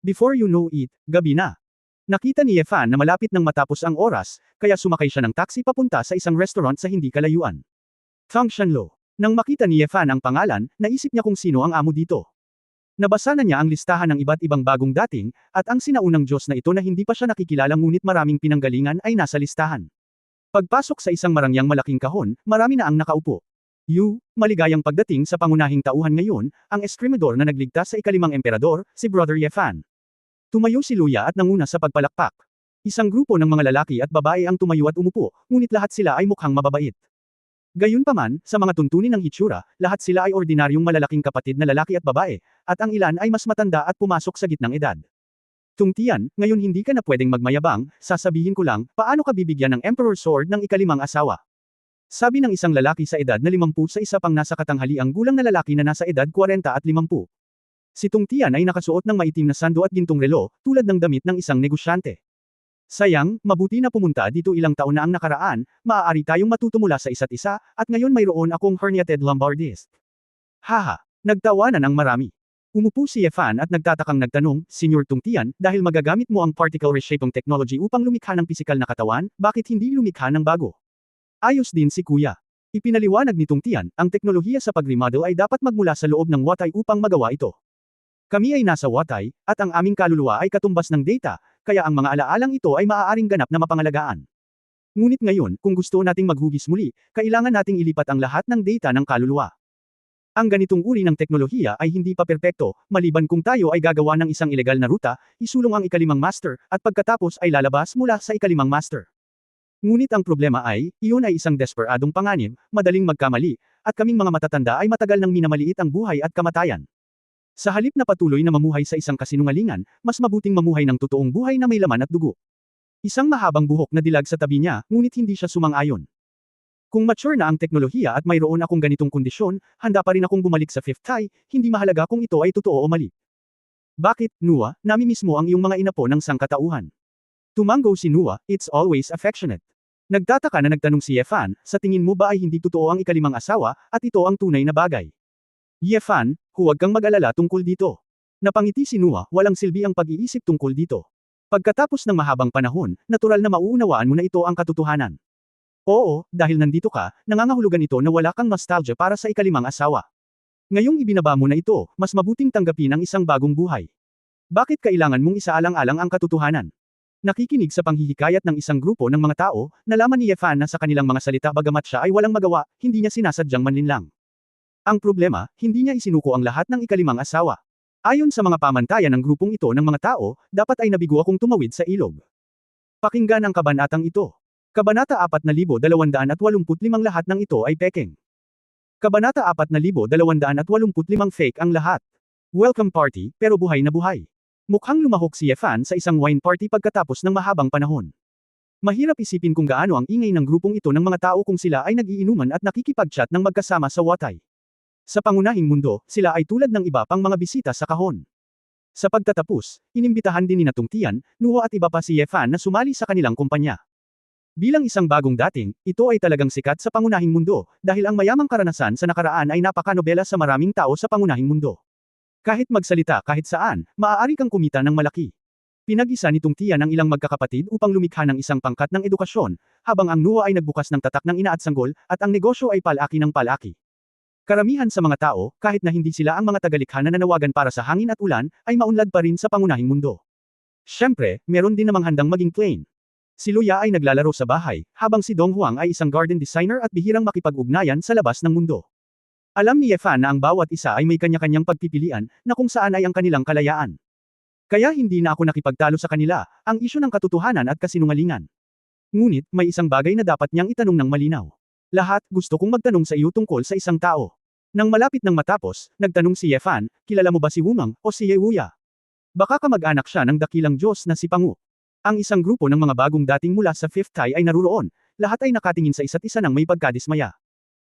Before you know it, gabi na. Nakita ni Ye Fan na malapit nang matapos ang oras, kaya sumakay siya ng taxi papunta sa isang restaurant sa hindi kalayuan. Tang Shanlo. Nang makita ni Ye Fan ang pangalan, naisip niya kung sino ang amo dito. Nabasa na niya ang listahan ng iba't ibang bagong dating, at ang sinaunang Diyos na ito na hindi pa siya nakikilala ngunit maraming pinanggalingan ay nasa listahan. Pagpasok sa isang marangyang malaking kahon, marami na ang nakaupo. Maligayang pagdating sa pangunahing tauhan ngayon, ang eskrimador na nagligtas sa ikalimang emperador, si Brother Ye Fan. Tumayo si Luya at nanguna sa pagpalakpak. Isang grupo ng mga lalaki at babae ang tumayo at umupo, ngunit lahat sila ay mukhang mababait. Gayunpaman, sa mga tuntunin ng hitsura, lahat sila ay ordinaryong malalaking kapatid na lalaki at babae, at ang ilan ay mas matanda at pumasok sa gitnang edad. Tungtian, ngayon hindi ka na pwedeng magmayabang, sasabihin ko lang, paano ka bibigyan ng Emperor Sword ng ikalimang asawa? Sabi ng isang lalaki sa edad na 50 sa isa pang nasa katanghaliang gulang na lalaki na nasa edad 40 at 50. Si Tungtian ay nakasuot ng maitim na sando at gintong relo, tulad ng damit ng isang negosyante. Sayang, mabuti na pumunta dito ilang taon na ang nakaraan, maaari tayong matuto mula sa isa't isa, at ngayon mayroon akong herniated lumbar disc. Haha, nagtawanan ang marami. Umupo si Ye Fan at nagtatakang nagtanong, Senyor Tungtian, dahil magagamit mo ang particle reshaping technology upang lumikha ng pisikal na katawan, bakit hindi lumikha ng bago? Ayos din si Kuya. Ipinaliwanag ni Tungtian, ang teknolohiya sa pag-remodel ay dapat magmula sa loob ng Watai upang magawa ito. Kami ay nasa Watai, at ang aming kaluluwa ay katumbas ng data, kaya ang mga alaalang ito ay maaaring ganap na mapangalagaan. Ngunit ngayon, kung gusto nating maghugis muli, kailangan nating ilipat ang lahat ng data ng kaluluwa. Ang ganitong uri ng teknolohiya ay hindi pa perpekto, maliban kung tayo ay gagawa ng isang ilegal na ruta, isulong ang ikalimang master, at pagkatapos ay lalabas mula sa ikalimang master. Ngunit ang problema ay, iyon ay isang desperadong panganib, madaling magkamali, at kaming mga matatanda ay matagal nang minamaliit ang buhay at kamatayan. Sa halip na patuloy na mamuhay sa isang kasinungalingan, mas mabuting mamuhay ng totoong buhay na may laman at dugo. Isang mahabang buhok na dilag sa tabi niya, ngunit hindi siya sumang-ayon. Kung mature na ang teknolohiya at mayroon akong ganitong kondisyon, handa pa rin akong bumalik sa Fifth Tai, hindi mahalaga kung ito ay totoo o mali. Bakit, Nua, namimiss mo ang iyong mga inapo ng sangkatauhan? Tumanggo si Nua, it's always affectionate. Nagtataka na nagtanong si Yefan, sa tingin mo ba ay hindi totoo ang ikalimang asawa, at ito ang tunay na bagay? Yefan, huwag kang mag-alala tungkol dito. Napangiti si Nua, walang silbi ang pag-iisip tungkol dito. Pagkatapos ng mahabang panahon, natural na mauunawaan mo na ito ang katotohanan. Oo, dahil nandito ka, nangangahulugan ito na wala kang nostalgia para sa ikalimang asawa. Ngayong ibinaba mo na ito, mas mabuting tanggapin ang isang bagong buhay. Bakit kailangan mong isaalang-alang ang katotohanan? Nakikinig sa panghihikayat ng isang grupo ng mga tao, nalaman ni Yefan na sa kanilang mga salita bagamat siya ay walang magawa, hindi niya sinasadyang manlinlang. Ang problema, hindi niya isinuko ang lahat ng ikalimang asawa. Ayon sa mga pamantayan ng grupong ito ng mga tao, dapat ay nabigo akong tumawid sa ilog. Pakinggan ang kabanatang ito. Kabanata 4285 lahat ng ito ay pekeng. Kabanata 4285 fake ang lahat. Welcome party, pero buhay na buhay. Mukhang lumahok si Yefan sa isang wine party pagkatapos ng mahabang panahon. Mahirap isipin kung gaano ang ingay ng grupong ito ng mga tao kung sila ay nag-iinuman at nakikipag-chat ng magkasama sa watay. Sa pangunahing mundo, sila ay tulad ng iba pang mga bisita sa kahon. Sa pagtatapos, inimbitahan din ni Natungtian, Nuho at iba pa si Yefan na sumali sa kanilang kumpanya. Bilang isang bagong dating, ito ay talagang sikat sa pangunahing mundo, dahil ang mayamang karanasan sa nakaraan ay napakanobela sa maraming tao sa pangunahing mundo. Kahit magsalita kahit saan, maaari kang kumita ng malaki. Pinag-isa ni Tungtian ang ilang magkakapatid upang lumikha ng isang pangkat ng edukasyon, habang ang Nuho ay nagbukas ng tatak ng ina at sanggol, at ang negosyo ay palaki ng palaki. Karamihan sa mga tao, kahit na hindi sila ang mga tagalikha na nanawagan para sa hangin at ulan, ay maunlad pa rin sa pangunahing mundo. Siyempre, meron din namang handang maging plain. Si Luya ay naglalaro sa bahay, habang si Dong Huang ay isang garden designer at bihirang makipag-ugnayan sa labas ng mundo. Alam ni Yefan na ang bawat isa ay may kanya-kanyang pagpipilian, na kung saan ay ang kanilang kalayaan. Kaya hindi na ako nakipagtalo sa kanila, ang isyu ng katotohanan at kasinungalingan. Ngunit, may isang bagay na dapat niyang itanong ng malinaw. Lahat, gusto kong magtanong sa iyo tungkol sa isang tao. Nang malapit nang matapos, nagtanong si Yefan, kilala mo ba si Wumang, o si Yewuya? Baka kamag-anak siya ng dakilang Diyos na si Pangu. Ang isang grupo ng mga bagong dating mula sa Fifth Tai ay naruroon, lahat ay nakatingin sa isa't isa ng may pagkadismaya.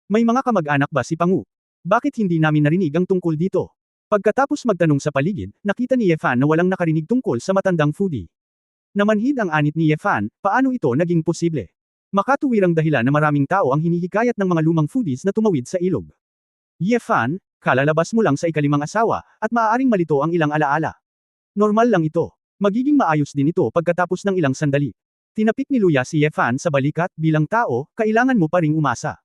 May mga kamag-anak ba si Pangu? Bakit hindi namin narinig ang tungkol dito? Pagkatapos magtanong sa paligid, nakita ni Yefan na walang nakarinig tungkol sa matandang foodie. Namanhid ang anit ni Yefan, paano ito naging posible? Makatuwirang dahilan na maraming tao ang hinihikayat ng mga lumang foodies na tumawid sa ilog. Yefan, kalalabas mo lang sa ikalimang asawa, at maaaring malito ang ilang alaala. Normal lang ito. Magiging maayos din ito pagkatapos ng ilang sandali. Tinapik ni Luya si Yefan sa balikat, bilang tao, kailangan mo pa ring umasa.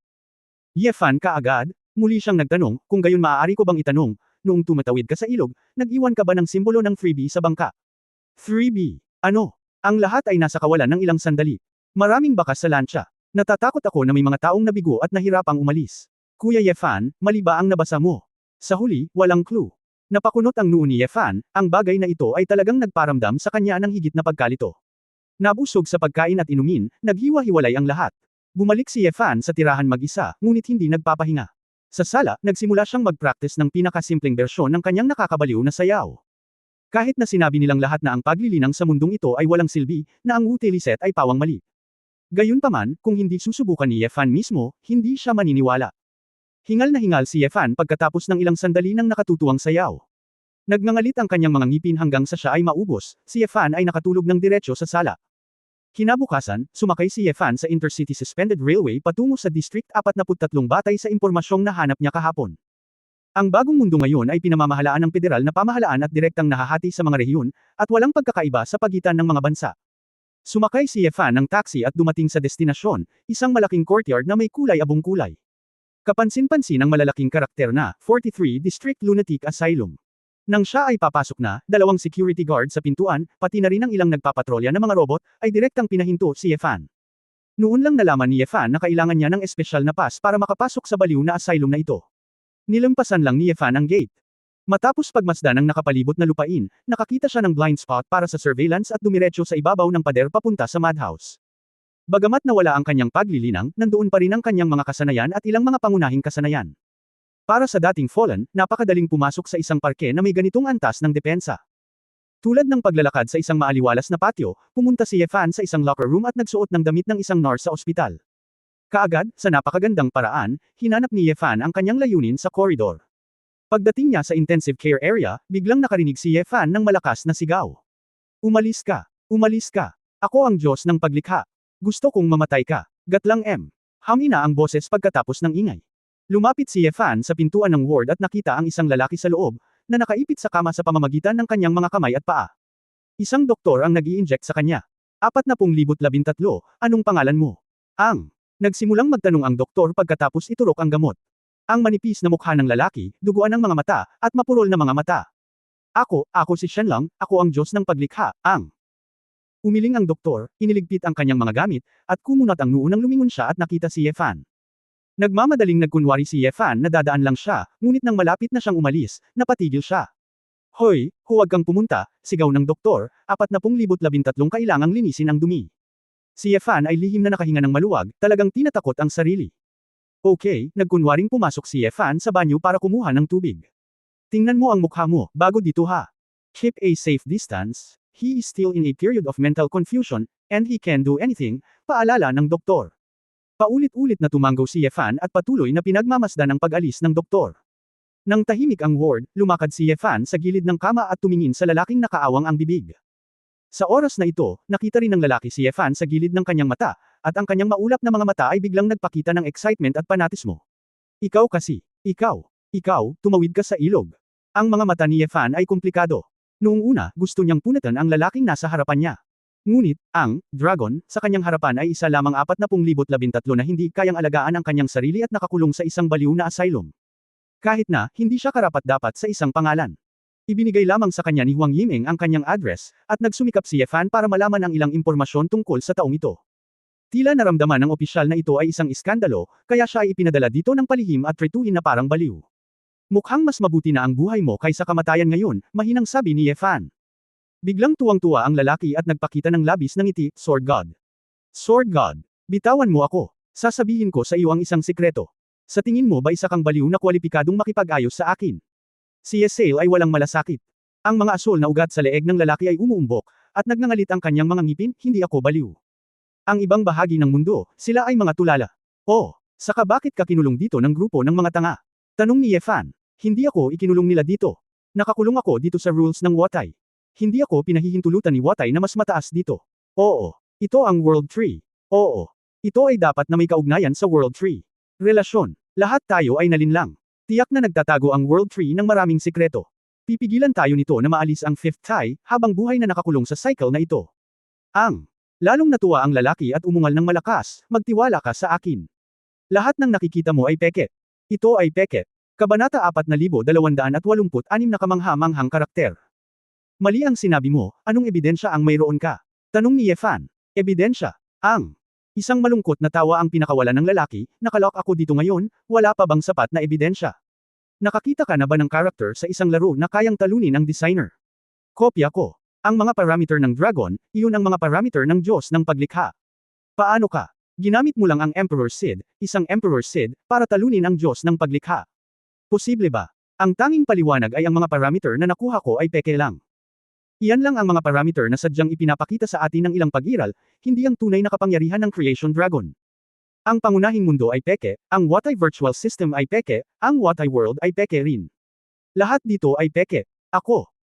Yefan kaagad, muli siyang nagtanong, kung gayon maaari ko bang itanong, noong tumatawid ka sa ilog, nag-iwan ka ba ng simbolo ng freebie sa bangka? 3B. Ano? Ang lahat ay nasa kawalan ng ilang sandali. Maraming bakas sa lansya. Natatakot ako na may mga taong nabigo at nahirapang umalis. Kuya Yefan, mali ba ang nabasa mo? Sa huli, walang clue. Napakunot ang noo ni Yefan, ang bagay na ito ay talagang nagparamdam sa kanya ng higit na pagkalito. Nabusog sa pagkain at inumin, naghiwa-hiwalay ang lahat. Bumalik si Yefan sa tirahan mag-isa, ngunit hindi nagpapahinga. Sa sala, nagsimula siyang mag-practice ng pinakasimpleng bersyon ng kanyang nakakabaliw na sayaw. Kahit na sinabi nilang lahat na ang paglilinang sa mundong ito ay walang silbi, na ang utiliset ay pawang mali. Gayunpaman, kung hindi susubukan ni Yefan mismo, hindi siya maniniwala. Hingal na hingal si Yefan pagkatapos ng ilang sandali ng nakatutuwang sayaw. Nagngangalit ang kanyang mga ngipin hanggang sa siya ay maubos, si Yefan ay nakatulog ng diretso sa sala. Kinabukasan, sumakay si Yefan sa Intercity Suspended Railway patungo sa District 43 batay sa impormasyong nahanap niya kahapon. Ang bagong mundo ngayon ay pinamamahalaan ng federal na pamahalaan at direktang nahahati sa mga rehiyon, at walang pagkakaiba sa pagitan ng mga bansa. Sumakay si Yefan ng taxi at dumating sa destinasyon, isang malaking courtyard na may kulay-abong kulay. Kapansin-pansin ang malalaking karakter na 43 District Lunatic Asylum. Nang siya ay papasok na, dalawang security guard sa pintuan, pati na rin ang ilang nagpapatrolya na mga robot, ay direktang pinahinto si Yefan. Noon lang nalaman ni Yefan na kailangan niya ng espesyal na pass para makapasok sa baliw na asylum na ito. Nilampasan lang ni Yefan ang gate. Matapos pagmasdan ng nakapalibot na lupain, nakakita siya ng blind spot para sa surveillance at dumiretso sa ibabaw ng pader papunta sa madhouse. Bagamat nawala ang kanyang paglilinang, nandoon pa rin ang kanyang mga kasanayan at ilang mga pangunahing kasanayan. Para sa dating Fallen, napakadaling pumasok sa isang parke na may ganitong antas ng depensa. Tulad ng paglalakad sa isang maaliwalas na patio, pumunta si Yefan sa isang locker room at nagsuot ng damit ng isang nurse sa ospital. Kaagad, sa napakagandang paraan, hinanap ni Yefan ang kanyang layunin sa koridor. Pagdating niya sa intensive care area, biglang nakarinig si Yefan ng malakas na sigaw. Umalis ka! Umalis ka! Ako ang Diyos ng paglikha! Gusto kong mamatay ka! Gatlang M. Hamina ang boses pagkatapos ng ingay. Lumapit si Yefan sa pintuan ng ward at nakita ang isang lalaki sa loob, na nakaipit sa kama sa pamamagitan ng kanyang mga kamay at paa. Isang doktor ang nag-i-inject sa kanya. 40,013, anong pangalan mo? Nagsimulang magtanong ang doktor pagkatapos iturok ang gamot. Ang manipis na mukha ng lalaki, duguan ang mga mata, at mapurol na mga mata. Ako si Shenlong, ako ang Diyos ng paglikha, Umiling ang doktor, iniligpit ang kanyang mga gamit, at kumunat ang noo nang lumingon siya at nakita si Yefan. Nagmamadaling nagkunwari si Yefan na dadaan lang siya, ngunit nang malapit na siyang umalis, napatigil siya. Hoy, huwag kang pumunta, sigaw ng doktor, 40,013 kailangang linisin ang dumi. Si Yefan ay lihim na nakahinga ng maluwag, talagang tinatakot ang sarili. Okay, nagkunwaring pumasok si Yefan sa banyo para kumuha ng tubig. Tingnan mo ang mukha mo, bago dito ha. Keep a safe distance. He is still in a period of mental confusion, and he can do anything, paalala ng doktor. Paulit-ulit na tumanggaw si Yefan at patuloy na pinagmamasdan ang pag-alis ng doktor. Nang tahimik ang ward, lumakad si Yefan sa gilid ng kama at tumingin sa lalaking nakaawang ang bibig. Sa oras na ito, nakita rin ng lalaki si Yefan sa gilid ng kanyang mata, at ang kanyang maulap na mga mata ay biglang nagpakita ng excitement at fanatismo. Ikaw kasi, ikaw, tumawid ka sa ilog. Ang mga mata ni Yefan ay komplikado. Noong una, gusto niyang punatan ang lalaking nasa harapan niya. Ngunit, ang dragon sa kanyang harapan ay isa lamang 40,013 na hindi kayang alagaan ang kanyang sarili at nakakulong sa isang baliw na asylum. Kahit na, hindi siya karapat-dapat sa isang pangalan. Ibinigay lamang sa kanya ni Huang Yimeng ang kanyang address, at nagsumikap si Yefan para malaman ang ilang impormasyon tungkol sa taong ito. Tila naramdaman ng opisyal na ito ay isang iskandalo, kaya siya ay ipinadala dito ng palihim at tretuhin na parang baliw. Mukhang mas mabuti na ang buhay mo kaysa kamatayan ngayon, mahinang sabi ni Yefan. Biglang tuwang-tuwa ang lalaki at nagpakita ng labis ng ngiti, Sword God. Sword God, bitawan mo ako. Sasabihin ko sa iyo ang isang sikreto. Sa tingin mo ba isa kang baliw na kwalipikadong makipag-ayos sa akin? Si Yesale ay walang malasakit. Ang mga asul na ugat sa leeg ng lalaki ay umuumbok, at nagngangalit ang kanyang mga ngipin, hindi ako baliw. Ang ibang bahagi ng mundo, sila ay mga tulala. Oh, saka bakit ka kinulong dito ng grupo ng mga tanga? Tanong ni Yefan. Hindi ako ikinulong nila dito. Nakakulong ako dito sa rules ng Watai. Hindi ako pinahihintulutan ni Watai na mas mataas dito. Oo, ito ang World Tree. Oo, ito ay dapat na may kaugnayan sa World Tree. Relasyon. Lahat tayo ay nalinlang. Tiyak na nagtatago ang World Tree ng maraming sikreto. Pipigilan tayo nito na maalis ang Fifth Tai, habang buhay na nakakulong sa cycle na ito. Lalong natuwa ang lalaki at umungal ng malakas, magtiwala ka sa akin. Lahat ng nakikita mo ay peke. Ito ay peke. Kabanata 4286 na kamangha-manghang karakter. Mali ang sinabi mo, anong ebidensya ang mayroon ka? Tanong ni Yefan. Ebidensya? Isang malungkot na tawa ang pinakawalan ng lalaki, nakalok ako dito ngayon, wala pa bang sapat na ebidensya? Nakakita ka na ba ng karakter sa isang laro na kayang talunin ang designer? Kopya ko. Ang mga parameter ng dragon, iyon ang mga parameter ng Diyos ng paglikha. Paano ka? Ginamit mo lang ang Emperor Sid, isang Emperor Sid, para talunin ang Diyos ng paglikha. Posible ba? Ang tanging paliwanag ay ang mga parameter na nakuha ko ay peke lang. Iyan lang ang mga parameter na sadyang ipinapakita sa atin ng ilang pag-iral, hindi ang tunay na kapangyarihan ng Creation Dragon. Ang pangunahing mundo ay peke, ang Watai Virtual System ay peke, ang Watai World ay peke rin. Lahat dito ay peke.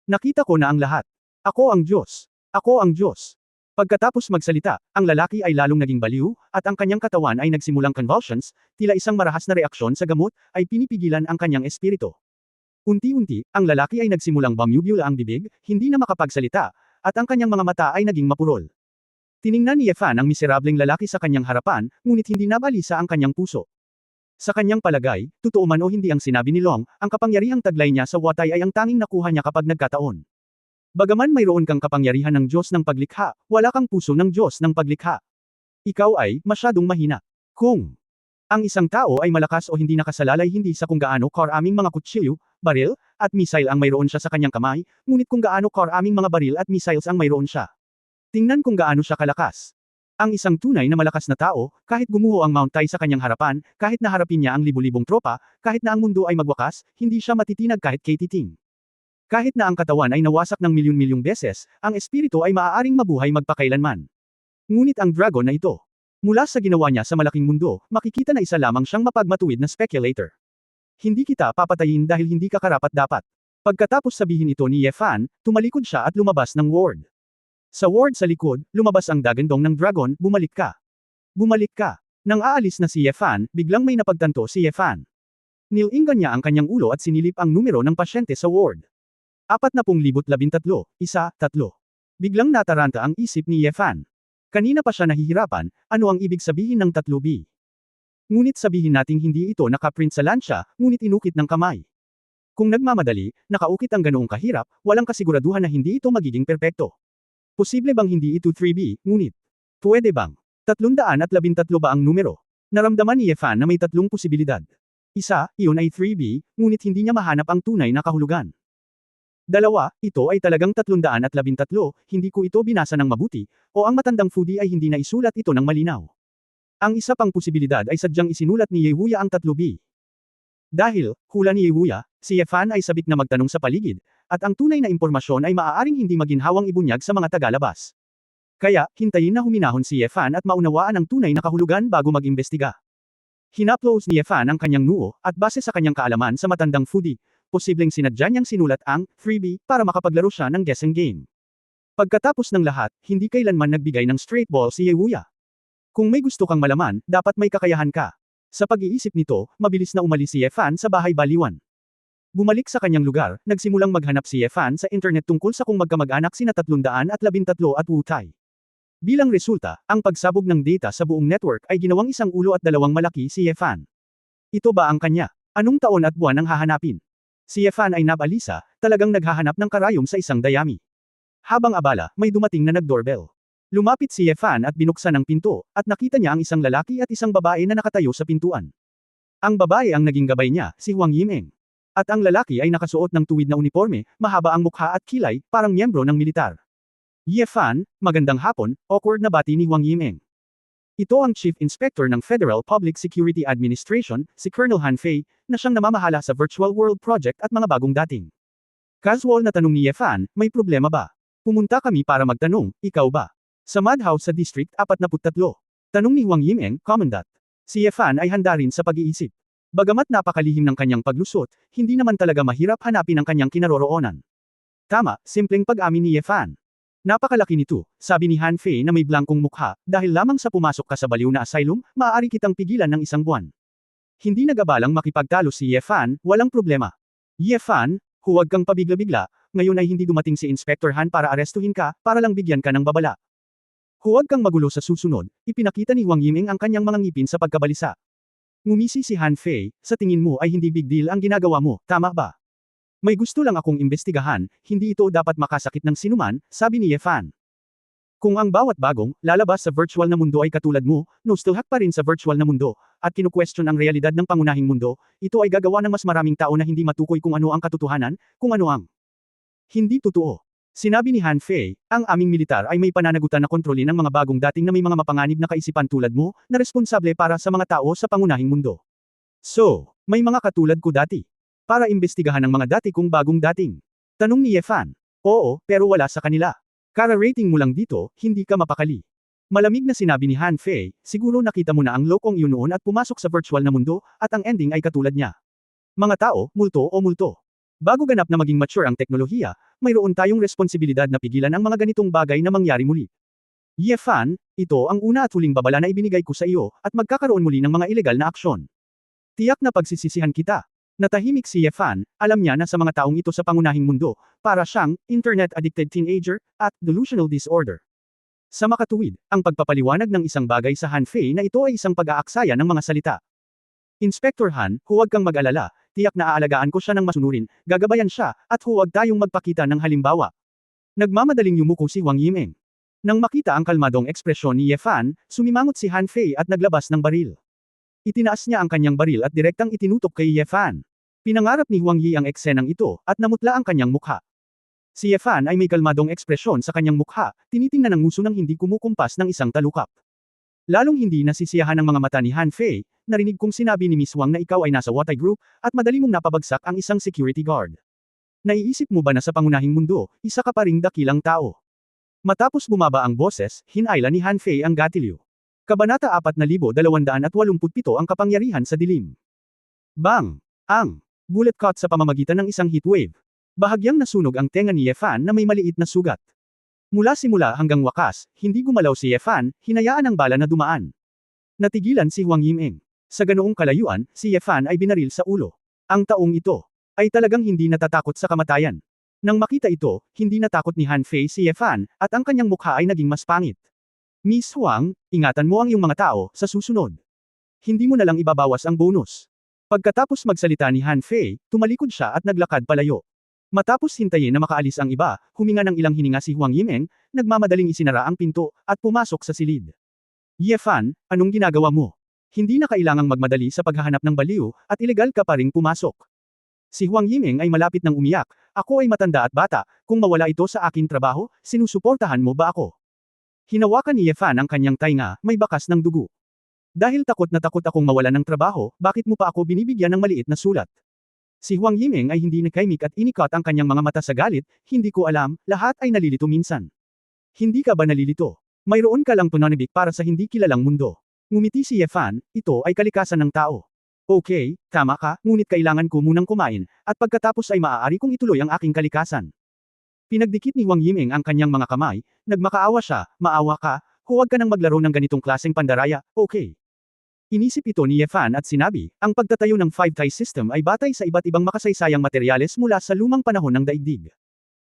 Nakita ko na ang lahat. Ako ang Diyos. Ako ang Diyos. Pagkatapos magsalita, ang lalaki ay lalong naging baliw, at ang kanyang katawan ay nagsimulang convulsions, tila isang marahas na reaksyon sa gamot, ay pinipigilan ang kanyang espiritu. Unti-unti, ang lalaki ay nagsimulang bumubula ang bibig, hindi na makapagsalita, at ang kanyang mga mata ay naging mapurol. Tiningnan ni Yefan ang miserableng lalaki sa kanyang harapan, ngunit hindi nabalisa ang kanyang puso. Sa kanyang palagay, totoo man o hindi ang sinabi ni Long, ang kapangyarihang taglay niya sa Watai ay ang tanging nakuha niya kapag nagkataon. Bagaman mayroon kang kapangyarihan ng Diyos ng paglikha, wala kang puso ng Diyos ng paglikha. Ikaw ay masyadong mahina. Kung ang isang tao ay malakas o hindi nakasalalay hindi sa kung gaano karaming mga kutsilyo, baril, at missile ang mayroon siya sa kanyang kamay, ngunit kung gaano karaming mga baril at missiles ang mayroon siya. Tingnan kung gaano siya kalakas. Ang isang tunay na malakas na tao, kahit gumuho ang Mount Tai sa kanyang harapan, kahit naharapin niya ang libu-libong tropa, kahit na ang mundo ay magwakas, hindi siya matitinag kahit kay titing. Kahit na ang katawan ay nawasak ng milyon-milyong beses, ang espiritu ay maaaring mabuhay magpakailanman. Ngunit ang dragon na ito, mula sa ginawa niya sa malaking mundo, makikita na isa lamang siyang mapagmatuwid na speculator. Hindi kita papatayin dahil hindi ka karapat-dapat. Pagkatapos sabihin ito ni Yefan, tumalikod siya at lumabas ng ward. Sa ward sa likod, lumabas ang dagandong ng dragon, bumalik ka. Bumalik ka. Nang aalis na si Yefan, biglang may napagtanto si Yefan. Nilinggan niya ang kanyang ulo at sinilip ang numero ng pasyente sa ward. 40,013, 1-3. Biglang nataranta ang isip ni Yefan. Kanina pa siya nahihirapan, ano ang ibig sabihin ng 3B? Ngunit sabihin nating hindi ito nakaprint sa lansya, ngunit inukit ng kamay. Kung nagmamadali, nakaukit ang ganoong kahirap, walang kasiguraduhan na hindi ito magiging perpekto. Posible bang hindi ito 3B, ngunit? Pwede bang? 313 ba ang numero? Naramdaman ni Yefan na may tatlong posibilidad. Isa, iyon ay 3B, ngunit hindi niya mahanap ang tunay na kahulugan. Dalawa, ito ay talagang 313, hindi ko ito binasa ng mabuti, o ang matandang foodie ay hindi na isulat ito ng malinaw. Ang isa pang posibilidad ay sadyang isinulat ni Yehuya ang 3B. Dahil, hula ni Yehuya, si Yefan ay sabik na magtanong sa paligid, at ang tunay na impormasyon ay maaaring hindi maginhawang ibunyag sa mga tagalabas. Kaya, hintayin na huminahon si Yefan at maunawaan ang tunay na kahulugan bago mag-imbestiga. Hinaplos ni Yefan ang kanyang noo, at base sa kanyang kaalaman sa matandang foodie, posibleng sinadya niyang sinulat ang 3B para makapaglaro siya ng guessing game. Pagkatapos ng lahat, hindi kailanman nagbigay ng straight ball si Yehuya. Kung may gusto kang malaman, dapat may kakayahan ka. Sa pag-iisip nito, mabilis na umalis si Yefan sa bahay baliwan. Bumalik sa kanyang lugar, nagsimulang maghanap si Yefan sa internet tungkol sa kung magkamag-anak sina 313 at Wu-Tai. Bilang resulta, ang pagsabog ng data sa buong network ay ginawang isang ulo at dalawang malaki si Yefan. Ito ba ang kanya? Anong taon at buwan ang hahanapin? Si Yefan ay nabalisa, talagang naghahanap ng karayom sa isang dayami. Habang abala, may dumating na nag-doorbell. Lumapit si Yefan at binuksan ang pinto, at nakita niya ang isang lalaki at isang babae na nakatayo sa pintuan. Ang babae ang naging gabay niya, si Huang Yimeng. At ang lalaki ay nakasuot ng tuwid na uniforme, mahaba ang mukha at kilay, parang miyembro ng militar. Yefan, magandang hapon, awkward na bati ni Huang Yimeng. Ito ang Chief Inspector ng Federal Public Security Administration, si Colonel Han Fei, na siyang namamahala sa Virtual World Project at mga bagong dating. Casual na tanong ni Yefan, may problema ba? Pumunta kami para magtanong, ikaw ba? Sa madhouse sa District 43. Tanong ni Huang Yimeng, Commandant. Si Yefan ay handa rin sa pag-iisip. Bagamat napakalihim ng kanyang paglusot, hindi naman talaga mahirap hanapin ang kanyang kinaroroonan. Tama, simpleng pag-amin ni Yefan. Napakalaki nito, sabi ni Han Fei na may blankong mukha, dahil lamang sa pumasok ka sa baliw na asylum, maaari kitang pigilan ng isang buwan. Hindi nagabalang makipagtalo si Yefan, walang problema. Yefan, huwag kang pabigla-bigla, ngayon ay hindi dumating si Inspector Han para arestuhin ka, para lang bigyan ka ng babala. Huwag kang magulo sa susunod, ipinakita ni Huang Yimeng ang kanyang mga ngipin sa pagkabalisa. Ngumisi si Han Fei, sa tingin mo ay hindi big deal ang ginagawa mo, tama ba? May gusto lang akong imbestigahan, hindi ito dapat makasakit ng sinuman, sabi ni Yefan. Kung ang bawat bagong, lalabas sa virtual na mundo ay katulad mo, nostalgic pa rin sa virtual na mundo, at kinu-question ang realidad ng pangunahing mundo, ito ay gagawa ng mas maraming tao na hindi matukoy kung ano ang katotohanan, kung ano ang hindi totoo. Sinabi ni Han Fei, ang aming militar ay may pananagutan na kontrolin ang mga bagong dating na may mga mapanganib na kaisipan tulad mo, na responsable para sa mga tao sa pangunahing mundo. So, may mga katulad ko dati. Para imbestigahan ang mga dati kong bagong dating. Tanong ni Yefan. Oo, pero wala sa kanila. Kara-rating mo lang dito, hindi ka mapakali. Malamig na sinabi ni Han Fei, siguro nakita mo na ang lokong iyon noon at pumasok sa virtual na mundo, at ang ending ay katulad niya. Mga tao, multo o multo. Bago ganap na maging mature ang teknolohiya, mayroon tayong responsibilidad na pigilan ang mga ganitong bagay na mangyari muli. Yefan, ito ang una at huling babala na ibinigay ko sa iyo, at magkakaroon muli ng mga ilegal na aksyon. Tiyak na pagsisisihan kita. Natahimik si Yefan, alam niya na sa mga taong ito sa pangunahing mundo, para siyang internet-addicted teenager, at delusional disorder. Sa makatuwid, ang pagpapaliwanag ng isang bagay sa Han Fei na ito ay isang pag-aaksaya ng mga salita. Inspector Han, huwag kang mag-alala, tiyak na aalagaan ko siya ng masunurin, gagabayan siya, at huwag tayong magpakita ng halimbawa. Nagmamadaling yumuko si Huang Yimeng. Nang makita ang kalmadong ekspresyon ni Yefan, sumimangot si Han Fei at naglabas ng baril. Itinaas niya ang kanyang baril at direktang itinutok kay Yefan. Pinangarap ni Huang Yi ang eksenang ito, at namutla ang kanyang mukha. Si Yefan ay may kalmadong ekspresyon sa kanyang mukha, tinitingnan ang nguso ng hindi kumukumpas ng isang talukap. Lalong hindi nasisiyahan ang mga mata ni Han Fei, narinig kong sinabi ni Miss Wang na ikaw ay nasa Wu-Tai Group, at madali mong napabagsak ang isang security guard. Naiisip mo ba na sa pangunahing mundo, isa ka pa ring dakilang tao? Matapos bumaba ang boses, hinayla ni Han Fei ang gatilyo. Kabanata 4287 ang kapangyarihan sa dilim. Bang! Ang bullet caught sa pamamagitan ng isang heatwave. Bahagyang nasunog ang tenga ni Yefan na may maliit na sugat. Mula simula hanggang wakas, hindi gumalaw si Yefan, hinayaan ang bala na dumaan. Natigilan si Huang Yimeng. Sa ganoong kalayuan, si Ye Fan ay binaril sa ulo. Ang taong ito ay talagang hindi natatakot sa kamatayan. Nang makita ito, hindi natakot ni Han Fei si Ye Fan, at ang kanyang mukha ay naging mas pangit. Miss Huang, ingatan mo ang iyong mga tao sa susunod. Hindi mo na lang ibabawas ang bonus. Pagkatapos magsalita ni Han Fei, tumalikod siya at naglakad palayo. Matapos hintayin na makaalis ang iba, huminga ng ilang hininga si Huang Yimeng, nagmamadaling isinara ang pinto, at pumasok sa silid. Ye Fan, anong ginagawa mo? Hindi na kailangang magmadali sa paghahanap ng baliw, at ilegal ka pa ring pumasok. Si Huang Yimeng ay malapit ng umiyak, ako ay matanda at bata, kung mawala ito sa aking trabaho, sinusuportahan mo ba ako? Hinawakan ni Ye Fan ang kanyang tainga, may bakas ng dugo. Dahil takot na takot akong mawalan ng trabaho, bakit mo pa ako binibigyan ng maliit na sulat? Si Huang Yimeng ay hindi nakaimik at inikot ang kanyang mga mata sa galit, hindi ko alam, lahat ay nalilito minsan. Hindi ka ba nalilito? Mayroon ka lang pananabik para sa hindi kilalang mundo. Ngumiti si Ye Fan, ito ay kalikasan ng tao. Okay, tama ka, ngunit kailangan ko munang kumain, at pagkatapos ay maaari kong ituloy ang aking kalikasan. Pinagdikit ni Huang Yimeng ang kanyang mga kamay, nagmakaawa siya, maawa ka, huwag ka nang maglaro ng ganitong klaseng pandaraya, okay. Inisip ito ni Ye Fan at sinabi, ang pagtatayo ng five-tie system ay batay sa iba't ibang makasaysayang materyales mula sa lumang panahon ng daigdig.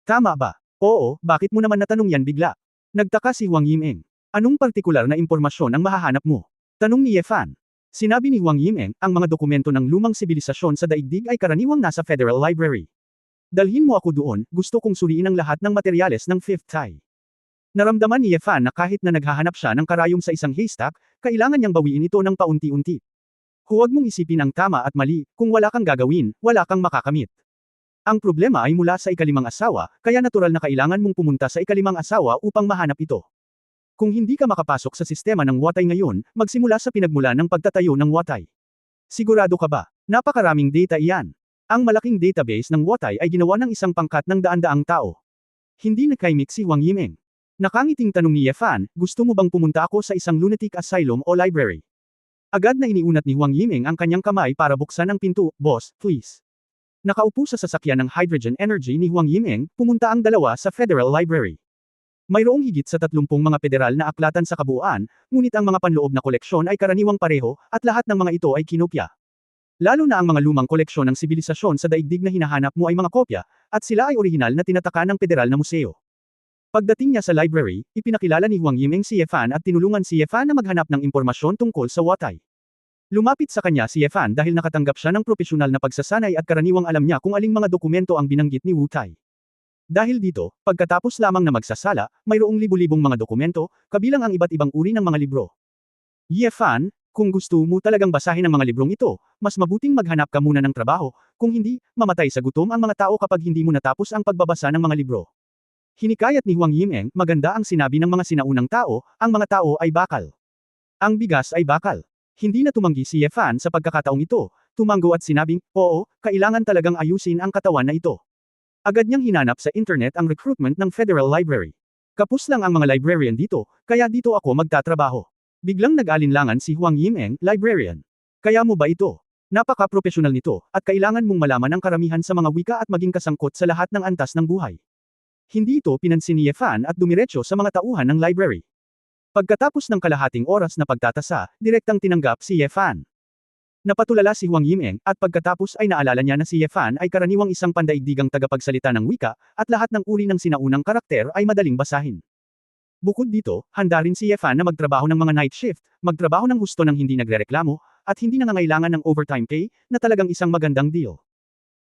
Tama ba? Oo, bakit mo naman natanong yan bigla? Nagtaka si Huang Yimeng. Anong partikular na impormasyon ang mahahanap mo? Tanong ni Ye Fan. Sinabi ni Huang Yimeng, ang mga dokumento ng lumang sibilisasyon sa daigdig ay karaniwang nasa Federal Library. Dalhin mo ako doon, gusto kong suriin ang lahat ng materyales ng fifth tie. Naramdaman ni Ye Fan na kahit na naghahanap siya ng karayom sa isang haystack, kailangan niyang bawiin ito ng paunti-unti. Huwag mong isipin ang tama at mali, kung wala kang gagawin, wala kang makakamit. Ang problema ay mula sa ikalimang asawa, kaya natural na kailangan mong pumunta sa ikalimang asawa upang mahanap ito. Kung hindi ka makapasok sa sistema ng Watay ngayon, magsimula sa pinagmula ng pagtatayo ng Watay. Sigurado ka ba? Napakaraming data iyan. Ang malaking database ng Watay ay ginawa ng isang pangkat ng daan-daang tao. Hindi nakaimik si Huang Yimeng. Nakangiting tanong ni Ye Fan, gusto mo bang pumunta ako sa isang lunatic asylum o library? Agad na iniunat ni Huang Yimeng ang kanyang kamay para buksan ang pinto, boss, please. Nakaupo sa sasakyan ng hydrogen energy ni Huang Yimeng, pumunta ang dalawa sa Federal Library. Mayroong higit sa 30 mga federal na aklatan sa kabuuan, ngunit ang mga panloob na koleksyon ay karaniwang pareho, at lahat ng mga ito ay kinopya. Lalo na ang mga lumang koleksyon ng sibilisasyon sa daigdig na hinahanap mo ay mga kopya, at sila ay orihinal na tinataka ng federal na museo. Pagdating niya sa library, ipinakilala ni Huang Yimeng si Ye Fan at tinulungan si Ye Fan na maghanap ng impormasyon tungkol sa Watay. Lumapit sa kanya si Ye Fan dahil nakatanggap siya ng propesyonal na pagsasanay at karaniwang alam niya kung aling mga dokumento ang binanggit ni Wu Tai. Dahil dito, pagkatapos lamang na magsasala, mayroong libu-libong mga dokumento, kabilang ang iba't ibang uri ng mga libro. Ye Fan, kung gusto mo talagang basahin ang mga librong ito, mas mabuting maghanap ka muna ng trabaho, kung hindi, mamatay sa gutom ang mga tao kapag hindi mo natapos ang pagbabasa ng mga libro. Hinikayat ni Huang Yimeng, maganda ang sinabi ng mga sinaunang tao, ang mga tao ay bakal. Ang bigas ay bakal. Hindi na tumanggi si Ye Fan sa pagkakataong ito, tumango at sinabing, oo, kailangan talagang ayusin ang katawan na ito. Agad niyang hinanap sa internet ang recruitment ng Federal Library. Kapos lang ang mga librarian dito, kaya dito ako magtatrabaho. Biglang nag-alinlangan si Huang Yimeng, librarian. Kaya mo ba ito? Napaka-professional nito, at kailangan mong malaman ang karamihan sa mga wika at maging kasangkot sa lahat ng antas ng buhay. Hindi ito pinansin ni Ye Fan at dumiretso sa mga tauhan ng library. Pagkatapos ng kalahating oras na pagtatasa, direktang tinanggap si Ye Fan. Napatulala si Huang Yimeng, at pagkatapos ay naalala niya na si Ye Fan ay karaniwang isang pandaigdigang tagapagsalita ng wika, at lahat ng uri ng sinaunang karakter ay madaling basahin. Bukod dito, handa rin si Ye Fan na magtrabaho ng mga night shift, magtrabaho ng husto ng hindi nagrereklamo, at hindi nangangailangan ng overtime pay, na talagang isang magandang deal.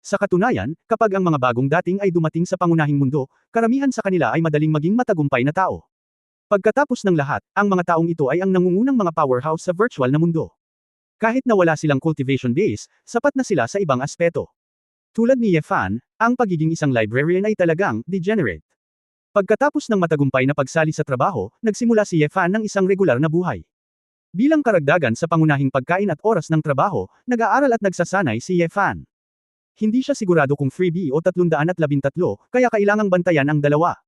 Sa katunayan, kapag ang mga bagong dating ay dumating sa pangunahing mundo, karamihan sa kanila ay madaling maging matagumpay na tao. Pagkatapos ng lahat, ang mga taong ito ay ang nangungunang mga powerhouse sa virtual na mundo. Kahit na wala silang cultivation base, sapat na sila sa ibang aspeto. Tulad ni Ye Fan, ang pagiging isang librarian ay talagang degenerate. Pagkatapos ng matagumpay na pagsali sa trabaho, nagsimula si Ye Fan ng isang regular na buhay. Bilang karagdagan sa pangunahing pagkain at oras ng trabaho, nag-aaral at nagsasanay si Ye Fan. Hindi siya sigurado kung freebie o 313, kaya kailangang bantayan ang dalawa.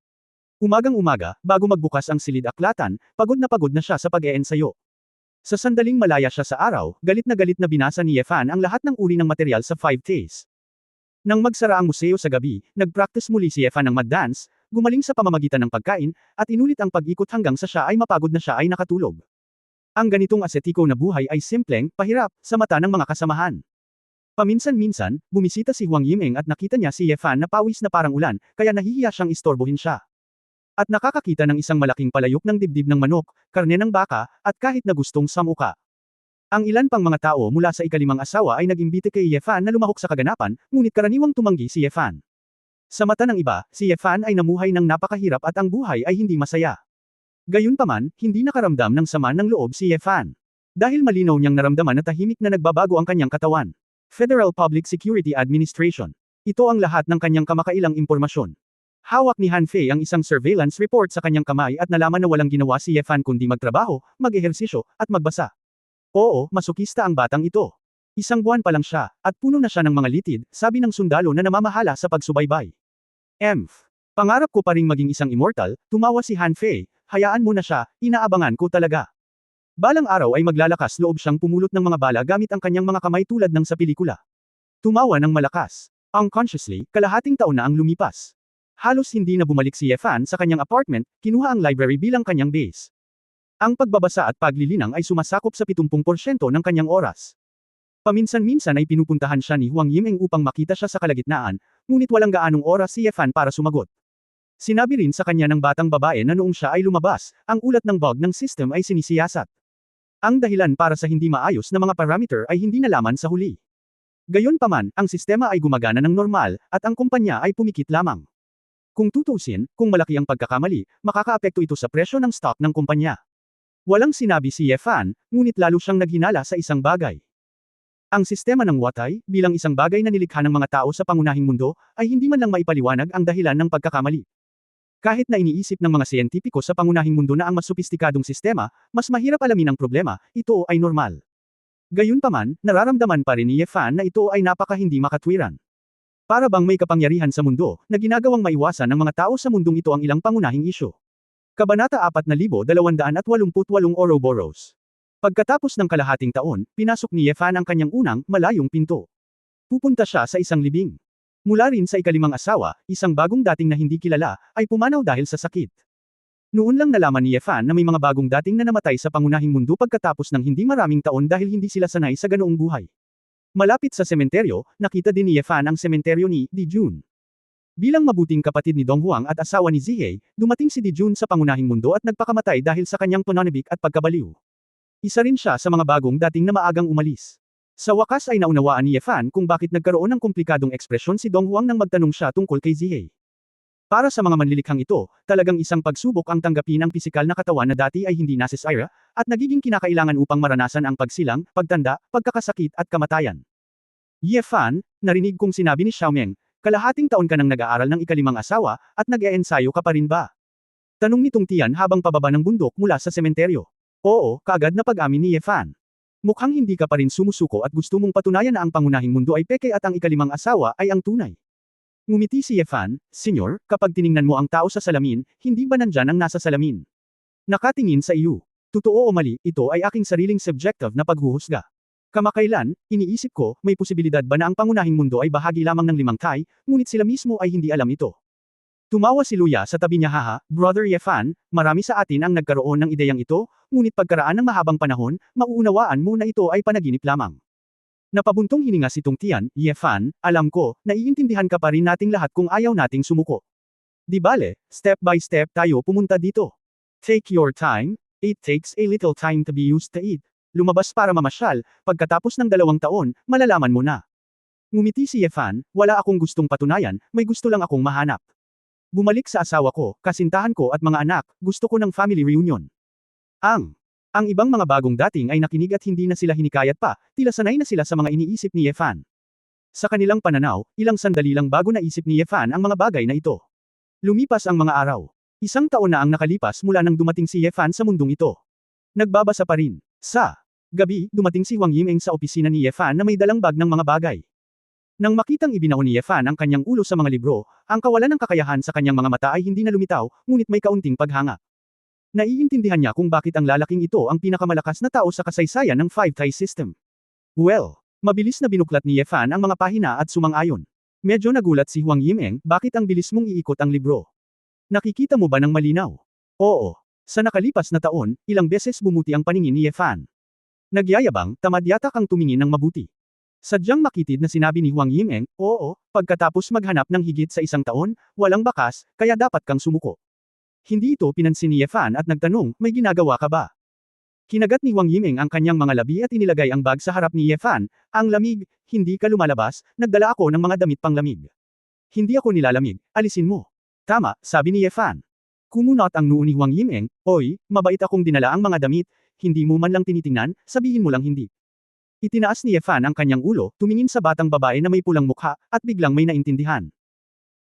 Umagang-umaga, bago magbukas ang silid aklatan, pagod na siya sa pag-eensayo. Sa sandaling malaya siya sa araw, galit na binasa ni Ye Fan ang lahat ng uri ng material sa 5 days. Nang magsara ang museo sa gabi, nag-practice muli si Ye Fan ng mud dance, gumaling sa pamamagitan ng pagkain, at inulit ang pag-ikot hanggang sa siya ay mapagod na siya ay nakatulog. Ang ganitong asetiko na buhay ay simpleng, pahirap, sa mata ng mga kasamahan. Paminsan-minsan, bumisita si Huang Yimeng at nakita niya si Ye Fan na pawis na parang ulan, kaya nahihiya siyang istorbohin siya. At nakakakita ng isang malaking palayok ng dibdib ng manok, karne ng baka, at kahit na gustong samuka. Ang ilan pang mga tao mula sa ikalimang asawa ay nag-imbite kay Ye Fan na lumahok sa kaganapan, ngunit karaniwang tumanggi si Ye Fan. Sa mata ng iba, si Ye Fan ay namuhay ng napakahirap at ang buhay ay hindi masaya. Gayunpaman, hindi nakaramdam ng sama ng loob si Ye Fan. Dahil malinaw niyang naramdaman na tahimik na nagbabago ang kanyang katawan. Federal Public Security Administration. Ito ang lahat ng kanyang kamakailang impormasyon. Hawak ni Han Fei ang isang surveillance report sa kanyang kamay at nalaman na walang ginawa si Ye Fan kundi magtrabaho, mag-ehersisyo, at magbasa. Oo, masokista ang batang ito. Isang buwan pa lang siya, at puno na siya ng mga litid, sabi ng sundalo na namamahala sa pagsubaybay. Pangarap ko pa ring maging isang immortal, tumawa si Han Fei. Hayaan mo na siya, inaabangan ko talaga. Balang araw ay maglalakas loob siyang pumulot ng mga bala gamit ang kanyang mga kamay tulad ng sa pelikula. Tumawa ng malakas. Unconsciously, kalahating taon na ang lumipas. Halos hindi na bumalik si Ye Fan sa kanyang apartment, kinuha ang library bilang kanyang base. Ang pagbabasa at paglilinang ay sumasakop sa 70% ng kanyang oras. Paminsan-minsan ay pinupuntahan siya ni Huang Yimeng upang makita siya sa kalagitnaan, ngunit walang gaanong oras si Ye Fan para sumagot. Sinabi rin sa kanya ng batang babae na noong siya ay lumabas, ang ulat ng bug ng system ay sinisiyasat. Ang dahilan para sa hindi maayos na mga parameter ay hindi nalaman sa huli. Gayunpaman, ang sistema ay gumagana ng normal, at ang kumpanya ay pumikit lamang. Kung tutusin, kung malaki ang pagkakamali, makakaapekto ito sa presyo ng stock ng kumpanya. Walang sinabi si Ye Fan, ngunit lalo siyang naghinala sa isang bagay. Ang sistema ng Watay, bilang isang bagay na nilikha ng mga tao sa pangunahing mundo, ay hindi man lang maipaliwanag ang dahilan ng pagkakamali. Kahit na iniisip ng mga siyentipiko sa pangunahing mundo na ang mas sopistikadong sistema, mas mahirap alamin ang problema, ito ay normal. Gayunpaman, nararamdaman pa rin ni Ye Fan na ito ay napaka hindi makatwiran. Para bang may kapangyarihan sa mundo, na ginagawang maiwasan ng mga tao sa mundong ito ang ilang pangunahing isyu. Kabanata 4288 Ouroboros. Pagkatapos ng kalahating taon, pinasok ni Ye Fan ang kanyang unang, malayong pinto. Pupunta siya sa isang libing. Mula rin sa ikalimang asawa, isang bagong dating na hindi kilala, ay pumanaw dahil sa sakit. Noon lang nalaman ni Ye Fan na may mga bagong dating na namatay sa pangunahing mundo pagkatapos ng hindi maraming taon dahil hindi sila sanay sa ganoong buhay. Malapit sa sementeryo, nakita din ni Ye Fan ang sementeryo ni Di Jun. Bilang mabuting kapatid ni Dong Huang at asawa ni Zihei, dumating si Di Jun sa pangunahing mundo at nagpakamatay dahil sa kanyang pananabik at pagkabaliw. Isa rin siya sa mga bagong dating na maagang umalis. Sa wakas ay naunawaan ni Ye Fan kung bakit nagkaroon ng komplikadong ekspresyon si Dong Huang nang magtanong siya tungkol kay Zihei. Para sa mga manlilikhang ito, talagang isang pagsubok ang tanggapin ang pisikal na katawan na dati ay hindi nasisira, at nagiging kinakailangan upang maranasan ang pagsilang, pagtanda, pagkakasakit at kamatayan. Ye Fan, narinig kong sinabi ni Xiaomeng, kalahating taon ka nang nag-aaral ng ikalimang asawa, at nag-e-ensayo ka pa rin ba? Tanong nitong Tian habang pababa ng bundok mula sa sementeryo. Oo, kaagad na pag-amin ni Ye Fan. Mukhang hindi ka pa rin sumusuko at gusto mong patunayan na ang pangunahing mundo ay peke at ang ikalimang asawa ay ang tunay. Ngumiti si Ye Fan, Senyor, kapag tiningnan mo ang tao sa salamin, hindi ba nandyan ang nasa salamin? Nakatingin sa iyo. Totoo o mali, ito ay aking sariling subjective na paghuhusga. Kamakailan, iniisip ko, may posibilidad ba na ang pangunahing mundo ay bahagi lamang ng limang tay, ngunit sila mismo ay hindi alam ito. Tumawa si Luya sa tabi niya. Haha, Brother Ye Fan, marami sa atin ang nagkaroon ng ideyang ito, ngunit pagkaraan ng mahabang panahon, mauunawaan mo na ito ay panaginip lamang. Napabuntong hininga si Tong Tian, Ye Fan, alam ko, naiintindihan ka pa rin nating lahat kung ayaw nating sumuko. Di bale, step by step tayo pumunta dito. Take your time, it takes a little time to be used to it. Lumabas para mamasyal, pagkatapos ng 2 taon, malalaman mo na. Ngumiti si Ye Fan, wala akong gustong patunayan, may gusto lang akong mahanap. Bumalik sa asawa ko, kasintahan ko at mga anak, gusto ko ng family reunion. Ang ibang mga bagong dating ay nakinig at hindi na sila hinikayat pa, tila sanay na sila sa mga iniisip ni Ye Fan. Sa kanilang pananaw, ilang sandali lang bago naisip ni Ye Fan ang mga bagay na ito. Lumipas ang mga araw. 1 taon na ang nakalipas mula nang dumating si Ye Fan sa mundong ito. Nagbabasa pa rin. Sa gabi, dumating si Huang Yimeng sa opisina ni Ye Fan na may dalang bag ng mga bagay. Nang makitang ibinaon ni Ye Fan ang kanyang ulo sa mga libro, ang kawalan ng kakayahan sa kanyang mga mata ay hindi na lumitaw, ngunit may kaunting paghanga. Naiintindihan niya kung bakit ang lalaking ito ang pinakamalakas na tao sa kasaysayan ng 5-tie system. Well, mabilis na binuklat ni Ye Fan ang mga pahina at sumang-ayon. Medyo nagulat si Huang Yimeng, bakit ang bilis mong iikot ang libro? Nakikita mo ba ng malinaw? Oo. Sa nakalipas na taon, ilang beses bumuti ang paningin ni Ye Fan. Nagyayabang, tamad yata kang tumingin ng mabuti. Sadyang makitid na sinabi ni Huang Yimeng, oo, pagkatapos maghanap ng higit sa isang taon, walang bakas, kaya dapat kang sumuko. Hindi ito pinansin ni Ye Fan at nagtanong, may ginagawa ka ba? Kinagat ni Huang Yimeng ang kanyang mga labi at inilagay ang bag sa harap ni Ye Fan. Ang lamig, hindi ka lumalabas, nagdala ako ng mga damit panglamig. Hindi ako nilalamig, alisin mo. Tama, sabi ni Ye Fan. Kumunot ang noo ni Huang Yimeng, oy, mabait akong dinala ang mga damit, hindi mo man lang tinitingnan, sabihin mo lang hindi. Itinaas ni Ye Fan ang kanyang ulo, tumingin sa batang babae na may pulang mukha, at biglang may naintindihan.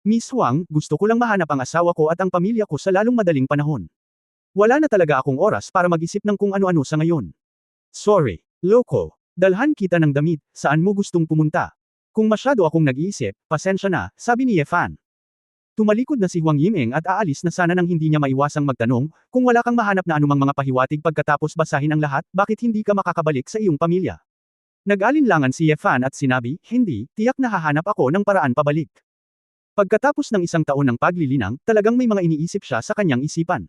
Miss Huang, gusto ko lang mahanap ang asawa ko at ang pamilya ko sa lalong madaling panahon. Wala na talaga akong oras para mag-isip ng kung ano-ano sa ngayon. Sorry, loko. Dalhan kita ng damit, saan mo gustong pumunta? Kung masyado akong nag-iisip, pasensya na, sabi ni Ye Fan. Tumalikod na si Huang Yimeng at aalis na sana nang hindi niya maiwasang magtanong, kung wala kang mahanap na anumang mga pahiwatig pagkatapos basahin ang lahat, bakit hindi ka makakabalik sa iyong pamilya? Nag-alinlangan si Ye Fan at sinabi, hindi, tiyak na hahanap ako ng paraan pabalik. Pagkatapos ng isang taon ng paglilinang, talagang may mga iniisip siya sa kanyang isipan.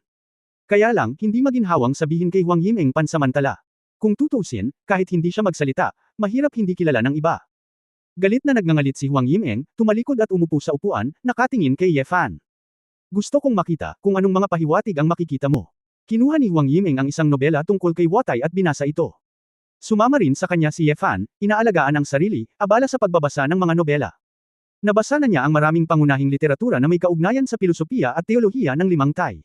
Kaya lang, hindi maginhawang sabihin kay Huang Yimeng pansamantala. Kung tutusin, kahit hindi siya magsalita, mahirap hindi kilala ng iba. Galit na nagngangalit si Huang Yimeng, tumalikod at umupo sa upuan, nakatingin kay Ye Fan. Gusto kong makita kung anong mga pahiwatig ang makikita mo. Kinuha ni Huang Yimeng ang isang nobela tungkol kay Watai at binasa ito. Sumama rin sa kanya si Ye Fan, inaalagaan ang sarili, abala sa pagbabasa ng mga nobela. Nabasa na niya ang maraming pangunahing literatura na may kaugnayan sa pilosopiya at teolohiya ng limang tay.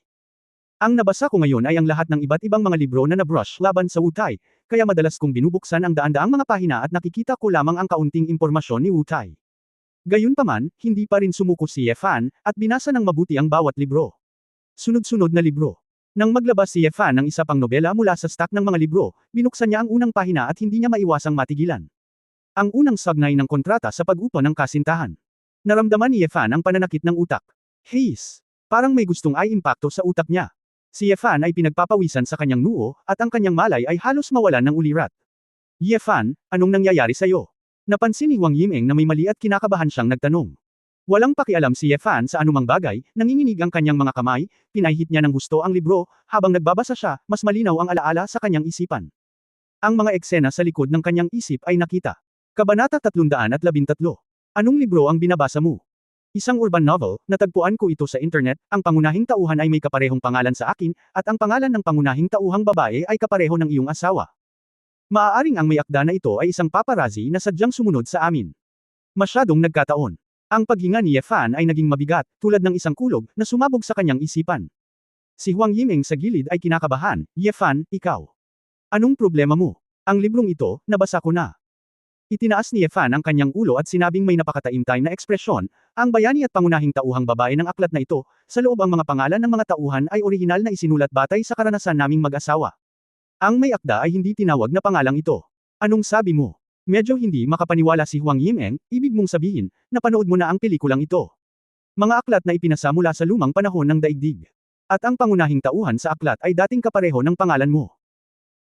Ang nabasa ko ngayon ay ang lahat ng iba't ibang mga libro na nabrush laban sa Wu Tai, kaya madalas kong binubuksan ang daan-daang mga pahina at nakikita ko lamang ang kaunting impormasyon ni Wu Tai. Gayunpaman, hindi pa rin sumuko si Ye Fan, at binasa ng mabuti ang bawat libro. Sunod-sunod na libro. Nang maglabas si Ye Fan ng isa pang nobela mula sa stock ng mga libro, binuksan niya ang unang pahina at hindi niya maiwasang matigilan. Ang unang sagnay ng kontrata sa pag-upa ng kasintahan. Naramdaman ni Ye Fan ang pananakit ng utak. Heis! Parang may gustong ay impakto sa utak niya. Si Ye Fan ay pinagpapawisan sa kanyang noo, at ang kanyang malay ay halos mawalan ng ulirat. Ye Fan, anong nangyayari sa'yo? Napansin ni Huang Yimeng na may mali at kinakabahan siyang nagtanong. Walang pakialam si Ye Fan sa anumang bagay, nanginginig ang kanyang mga kamay, pinahit niya ng husto ang libro, habang nagbabasa siya, mas malinaw ang alaala sa kanyang isipan. Ang mga eksena sa likod ng kanyang isip ay nakita. Kabanata 313. Anong libro ang binabasa mo? Isang urban novel, natagpuan ko ito sa internet, ang pangunahing tauhan ay may kaparehong pangalan sa akin, at ang pangalan ng pangunahing tauhang babae ay kapareho ng iyong asawa. Maaaring ang may akda na ito ay isang paparazzi na sadyang sumunod sa amin. Masyadong nagkataon. Ang paghinga ni Ye Fan ay naging mabigat, tulad ng isang kulog, na sumabog sa kanyang isipan. Si Huang Yimeng sa gilid ay kinakabahan, Ye Fan, ikaw. Anong problema mo? Ang librong ito, nabasa ko na. Itinaas ni Ye Fan ang kanyang ulo at sinabing may napakataimtay na ekspresyon, ang bayani at pangunahing tauhang babae ng aklat na ito, sa loob ang mga pangalan ng mga tauhan ay orihinal na isinulat batay sa karanasan naming mag-asawa. Ang may akda ay hindi tinawag na pangalang ito. Anong sabi mo? Medyo hindi makapaniwala si Huang Yimeng, ibig mong sabihin, napanood mo na ang pelikulang ito. Mga aklat na ipinasa mula sa lumang panahon ng daigdig. At ang pangunahing tauhan sa aklat ay dating kapareho ng pangalan mo.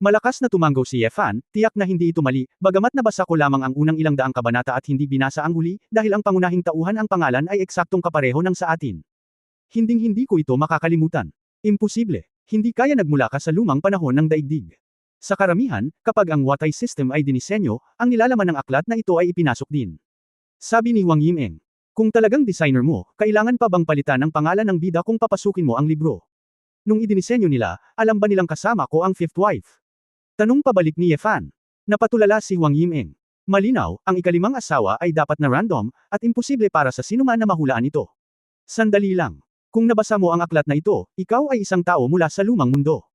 Malakas na tumanggaw si Ye Fan, tiyak na hindi ito mali, bagamat nabasa ko lamang ang unang ilang daang kabanata at hindi binasa ang huli, dahil ang pangunahing tauhan ang pangalan ay eksaktong kapareho ng sa atin. Hinding-hindi ko ito makakalimutan. Imposible. Hindi kaya nagmula ka sa lumang panahon ng daigdig. Sa karamihan, kapag ang Watai system ay dinisenyo, ang nilalaman ng aklat na ito ay ipinasok din. Sabi ni Huang Yimeng. Kung talagang designer mo, kailangan pa bang palitan ang pangalan ng bida kung papasukin mo ang libro? Nung idinisenyo nila, alam ba nilang kasama ko ang fifth wife? Tanong pabalik ni Ye Fan. Napatulala si Huang Yimeng. Malinaw, ang ikalimang asawa ay dapat na random, at imposible para sa sinuman na mahulaan ito. Sandali lang. Kung nabasa mo ang aklat na ito, ikaw ay isang tao mula sa lumang mundo.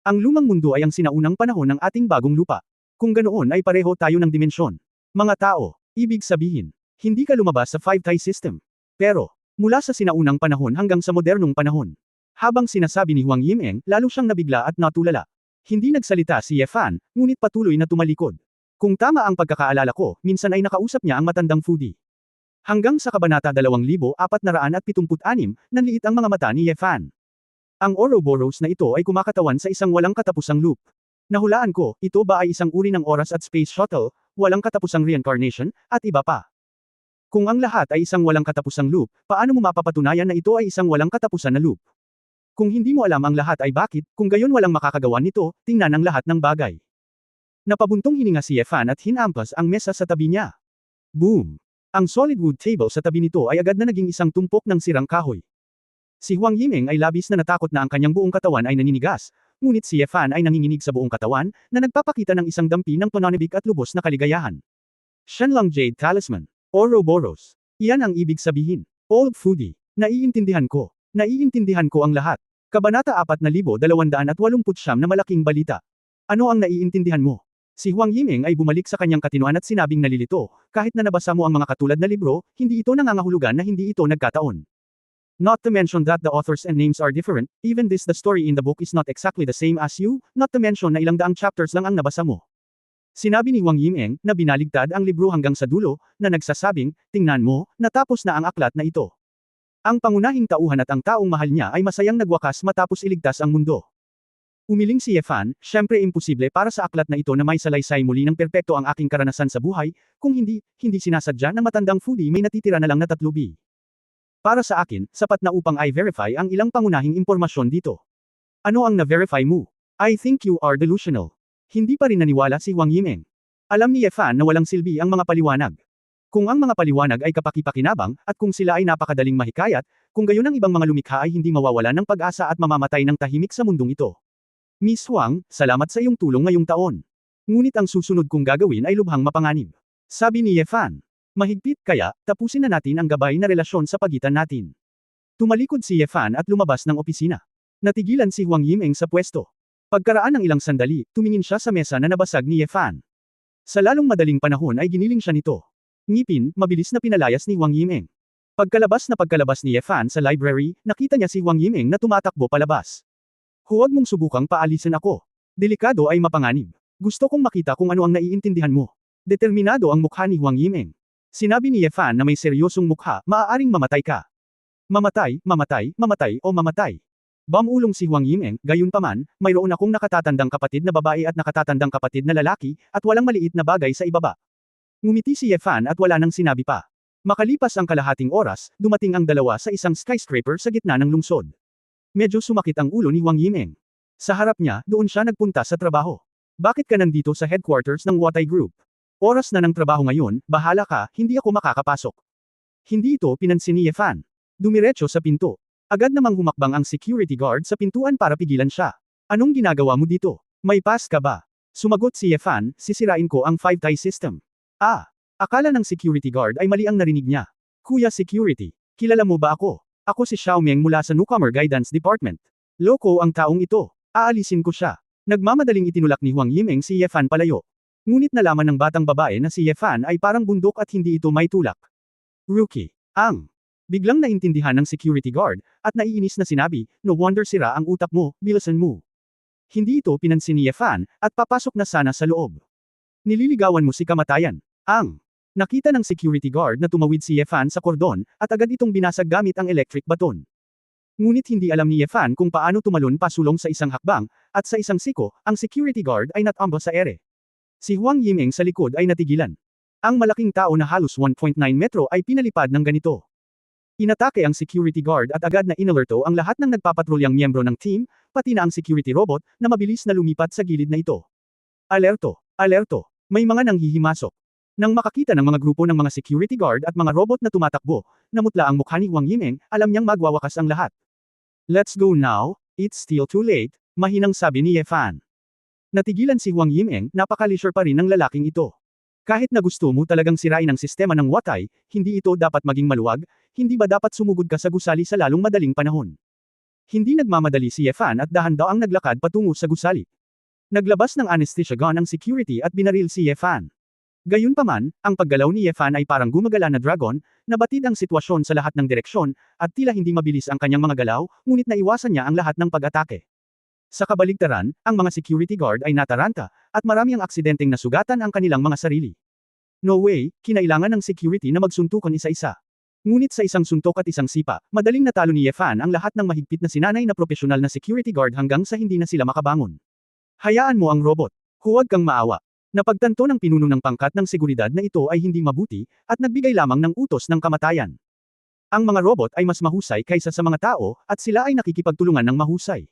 Ang lumang mundo ay ang sinaunang panahon ng ating bagong lupa. Kung ganoon ay pareho tayo ng dimensyon. Mga tao, ibig sabihin, hindi ka lumabas sa five-tie system. Pero, mula sa sinaunang panahon hanggang sa modernong panahon. Habang sinasabi ni Huang Yimeng, lalo siyang nabigla at natulala. Hindi nagsalita si Ye Fan, ngunit patuloy na tumalikod. Kung tama ang pagkakaalala ko, minsan ay nakausap niya ang matandang foodie. Hanggang sa kabanata 2476, nanliit ang mga mata ni Ye Fan. Ang Ouroboros na ito ay kumakatawan sa isang walang katapusang loop. Nahulaan ko, ito ba ay isang uri ng oras at space shuttle, walang katapusang reincarnation, at iba pa. Kung ang lahat ay isang walang katapusang loop, paano mo mapapatunayan na ito ay isang walang katapusan na loop? Kung hindi mo alam ang lahat ay bakit, kung gayon walang makakagawa nito, tingnan ang lahat ng bagay. Napabuntong hininga si Efan at hinampas ang mesa sa tabi niya. Boom! Ang solid wood table sa tabi nito ay agad na naging isang tumpok ng sirang kahoy. Si Huang Yimeng ay labis na natakot na ang kanyang buong katawan ay naninigas, ngunit si Efan ay nanginginig sa buong katawan, na nagpapakita ng isang dampi ng pananabik at lubos na kaligayahan. Shenlong Jade Talisman. Ouroboros. Iyan ang ibig sabihin. Old Foodie. Naiintindihan ko. Naiintindihan ko ang lahat. Kabanata 4289 na malaking balita. Ano ang naiintindihan mo? Si Huang Yimeng ay bumalik sa kanyang katinuan at sinabing nalilito, kahit na nabasa mo ang mga katulad na libro, hindi ito nangangahulugan na hindi ito nagkataon. Not to mention that the authors and names are different, even this the story in the book is not exactly the same as you, not to mention na ilang daang chapters lang ang nabasa mo. Sinabi ni Huang Yimeng na binaligtad ang libro hanggang sa dulo, na nagsasabing, tingnan mo, natapos na ang aklat na ito. Ang pangunahing tauhan at ang taong mahal niya ay masayang nagwakas matapos iligtas ang mundo. Umiling si Efan, syempre imposible para sa aklat na ito na may salaysay muli ng perpekto ang aking karanasan sa buhay, kung hindi sinasadya ng matandang foodie may natitira na lang na 3B. Para sa akin, sapat na upang i-verify ang ilang pangunahing impormasyon dito. Ano ang na-verify mo? I think you are delusional. Hindi pa rin naniwala si Huang Yimeng. Alam ni Efan na walang silbi ang mga paliwanag. Kung ang mga paliwanag ay kapaki-pakinabang, at kung sila ay napakadaling mahikayat, kung gayon ang ibang mga lumikha ay hindi mawawala ng pag-asa at mamamatay ng tahimik sa mundong ito. Miss Huang, salamat sa iyong tulong ngayong taon. Ngunit ang susunod kong gagawin ay lubhang mapanganib. Sabi ni Efan. Mahigpit kaya, tapusin na natin ang gabay na relasyon sa pagitan natin. Tumalikod si Efan at lumabas ng opisina. Natigilan si Huang Yimeng sa pwesto. Pagkaraan ng ilang sandali, tumingin siya sa mesa na nabasag ni Efan. Sa lalong madaling panahon ay giniling siya nito. Ngipin, mabilis na pinalayas ni Huang Yimeng. Pagkalabas ni Efan sa library, nakita niya si Huang Yimeng na tumatakbo palabas. Huwag mong subukang paalisin ako. Delikado ay mapanganib. Gusto kong makita kung ano ang naiintindihan mo. Determinado ang mukha ni Huang Yimeng. Sinabi ni Efan na may seryosong mukha, maaaring mamatay ka. Mamatay, o mamatay. Bamulong si Huang Yimeng, gayunpaman, mayroon akong nakatatandang kapatid na babae at nakatatandang kapatid na lalaki, at walang maliit na bagay sa ibaba. Ngumiti si Efan at wala nang sinabi pa. Makalipas ang kalahating oras, dumating ang dalawa sa isang skyscraper sa gitna ng lungsod. Medyo sumakit ang ulo ni Huang Yimeng. Sa harap niya, doon siya nagpunta sa trabaho. Bakit ka nandito sa headquarters ng Watai Group? Oras na ng trabaho ngayon, bahala ka, hindi ako makakapasok. Hindi ito pinansin ni Efan. Dumiretso sa pinto. Agad namang humakbang ang security guard sa pintuan para pigilan siya. Anong ginagawa mo dito? May pass ka ba? Sumagot si Efan, sisirain ko ang 5-tie system. Akala ng security guard ay mali ang narinig niya. Kuya security, kilala mo ba ako? Ako si Xiaomeng mula sa Newcomer Guidance Department. Loko ang taong ito. Aalisin ko siya. Nagmamadaling itinulak ni Huang Yimeng si Efan palayo. Ngunit nalaman ng batang babae na si Efan ay parang bundok at hindi ito may tulak. Rookie. Biglang naintindihan ng security guard, at naiinis na sinabi, no wonder sira ang utak mo, bilisan mo. Hindi ito pinansin ni Efan, at papasok na sana sa loob. Nililigawan mo si kamatayan. Nakita ng security guard na tumawid si Efan sa kordon, at agad itong binasag gamit ang electric baton. Ngunit hindi alam ni Efan kung paano tumalon pasulong sa isang hakbang, at sa isang siko, ang security guard ay natamba sa ere. Si Huang Yimeng sa likod ay natigilan. Ang malaking tao na halos 1.9 metro ay pinalipad ng ganito. Inatake ang security guard at agad na inalerto ang lahat ng nagpapatrulyang miyembro ng team, pati na ang security robot, na mabilis na lumipat sa gilid na ito. Alerto! Alerto! May mga nanghihimasok. Nang makakita ng mga grupo ng mga security guard at mga robot na tumatakbo, namutla ang mukha ni Huang Yimeng, alam niyang magwawakas ang lahat. Let's go now, it's still too late, mahinang sabi ni Efan. Natigilan si Huang Yimeng, napaka-leisure pa rin ng lalaking ito. Kahit na gusto mo talagang sirain ang sistema ng Watai, hindi ito dapat maging maluwag, hindi ba dapat sumugod ka sa gusali sa lalong madaling panahon? Hindi nagmamadali si Efan at dahan-daang naglakad patungo sa gusali. Naglabas ng anesthesia gun ang security at binaril si Efan. Gayunpaman, ang paggalaw ni Efan ay parang gumagala na dragon, nabatid ang sitwasyon sa lahat ng direksyon, at tila hindi mabilis ang kanyang mga galaw, ngunit naiwasan niya ang lahat ng pag-atake. Sa kabaligtaran, ang mga security guard ay nataranta, at marami ang aksidenteng nasugatan ang kanilang mga sarili. No way, kinailangan ng security na magsuntukan isa-isa. Ngunit sa isang suntok at isang sipa, madaling natalo ni Efan ang lahat ng mahigpit na sinanay na propesyonal na security guard hanggang sa hindi na sila makabangon. Hayaan mo ang robot. Huwag kang maawa. Napagtanto ng pinuno ng pangkat ng seguridad na ito ay hindi mabuti, at nagbigay lamang ng utos ng kamatayan. Ang mga robot ay mas mahusay kaysa sa mga tao, at sila ay nakikipagtulungan ng mahusay.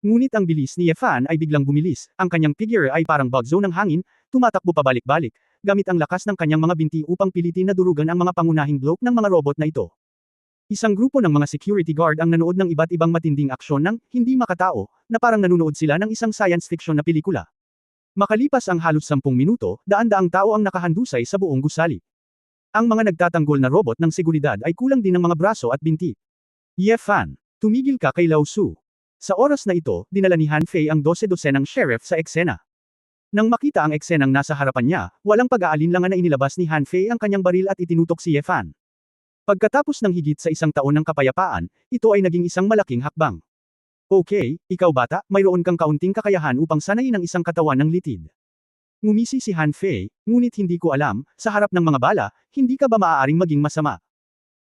Ngunit ang bilis ni Yefan ay biglang bumilis, ang kanyang figure ay parang bug zone ng hangin, tumatakbo pabalik-balik, gamit ang lakas ng kanyang mga binti upang pilitin na durugan ang mga pangunahing bloke ng mga robot na ito. Isang grupo ng mga security guard ang nanood ng iba't ibang matinding aksyon ng hindi makatao, na parang nanonood sila ng isang science fiction na pelikula. Makalipas ang halos 10 minuto, daan-daang tao ang nakahandusay sa buong gusali. Ang mga nagtatanggol na robot ng seguridad ay kulang din ng mga braso at binti. Yefan, tumigil ka kay Lao Su. Sa oras na ito, dinala ni Han Fei ang 12-dosenang sheriff sa eksena. Nang makita ang eksenang nasa harapan niya, walang pag-aalinlangan na inilabas ni Han Fei ang kanyang baril at itinutok si Yefan. Pagkatapos ng higit sa 1 taon ng kapayapaan, ito ay naging isang malaking hakbang. Okay, ikaw bata, mayroon kang kaunting kakayahan upang sanayin ang isang katawan ng litid. Ngumisi si Han Fei, ngunit hindi ko alam, sa harap ng mga bala, hindi ka ba maaaring maging masama?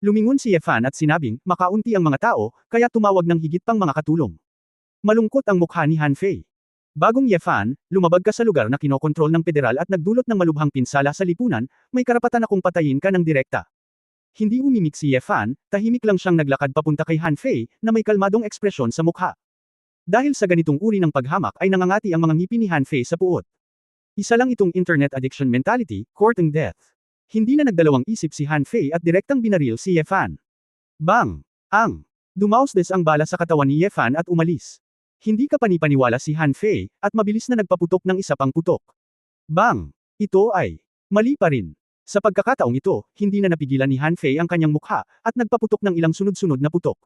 Lumingon si Yefan at sinabing, makaunti ang mga tao, kaya tumawag ng higit pang mga katulong. Malungkot ang mukha ni Han Fei. Bagong Yefan, lumabag ka sa lugar na kinokontrol ng federal at nagdulot ng malubhang pinsala sa lipunan, may karapatan akong patayin ka ng direkta. Hindi umimik si Yefan, tahimik lang siyang naglakad papunta kay Han Fei, na may kalmadong ekspresyon sa mukha. Dahil sa ganitong uri ng paghamak ay nangangati ang mga ngipin ni Han Fei sa puot. Isa lang itong internet addiction mentality, courting death. Hindi na nagdalawang isip si Han Fei at direktang binaril si Yefan. Bang! Dumausdes ang bala sa katawan ni Yefan at umalis. Hindi ka panipaniwala si Han Fei, at mabilis na nagpaputok ng isa pang putok. Bang! Ito ay mali pa rin. Sa pagkakataong ito, hindi na napigilan ni Han Fei ang kanyang mukha, at nagpaputok ng ilang sunod-sunod na putok.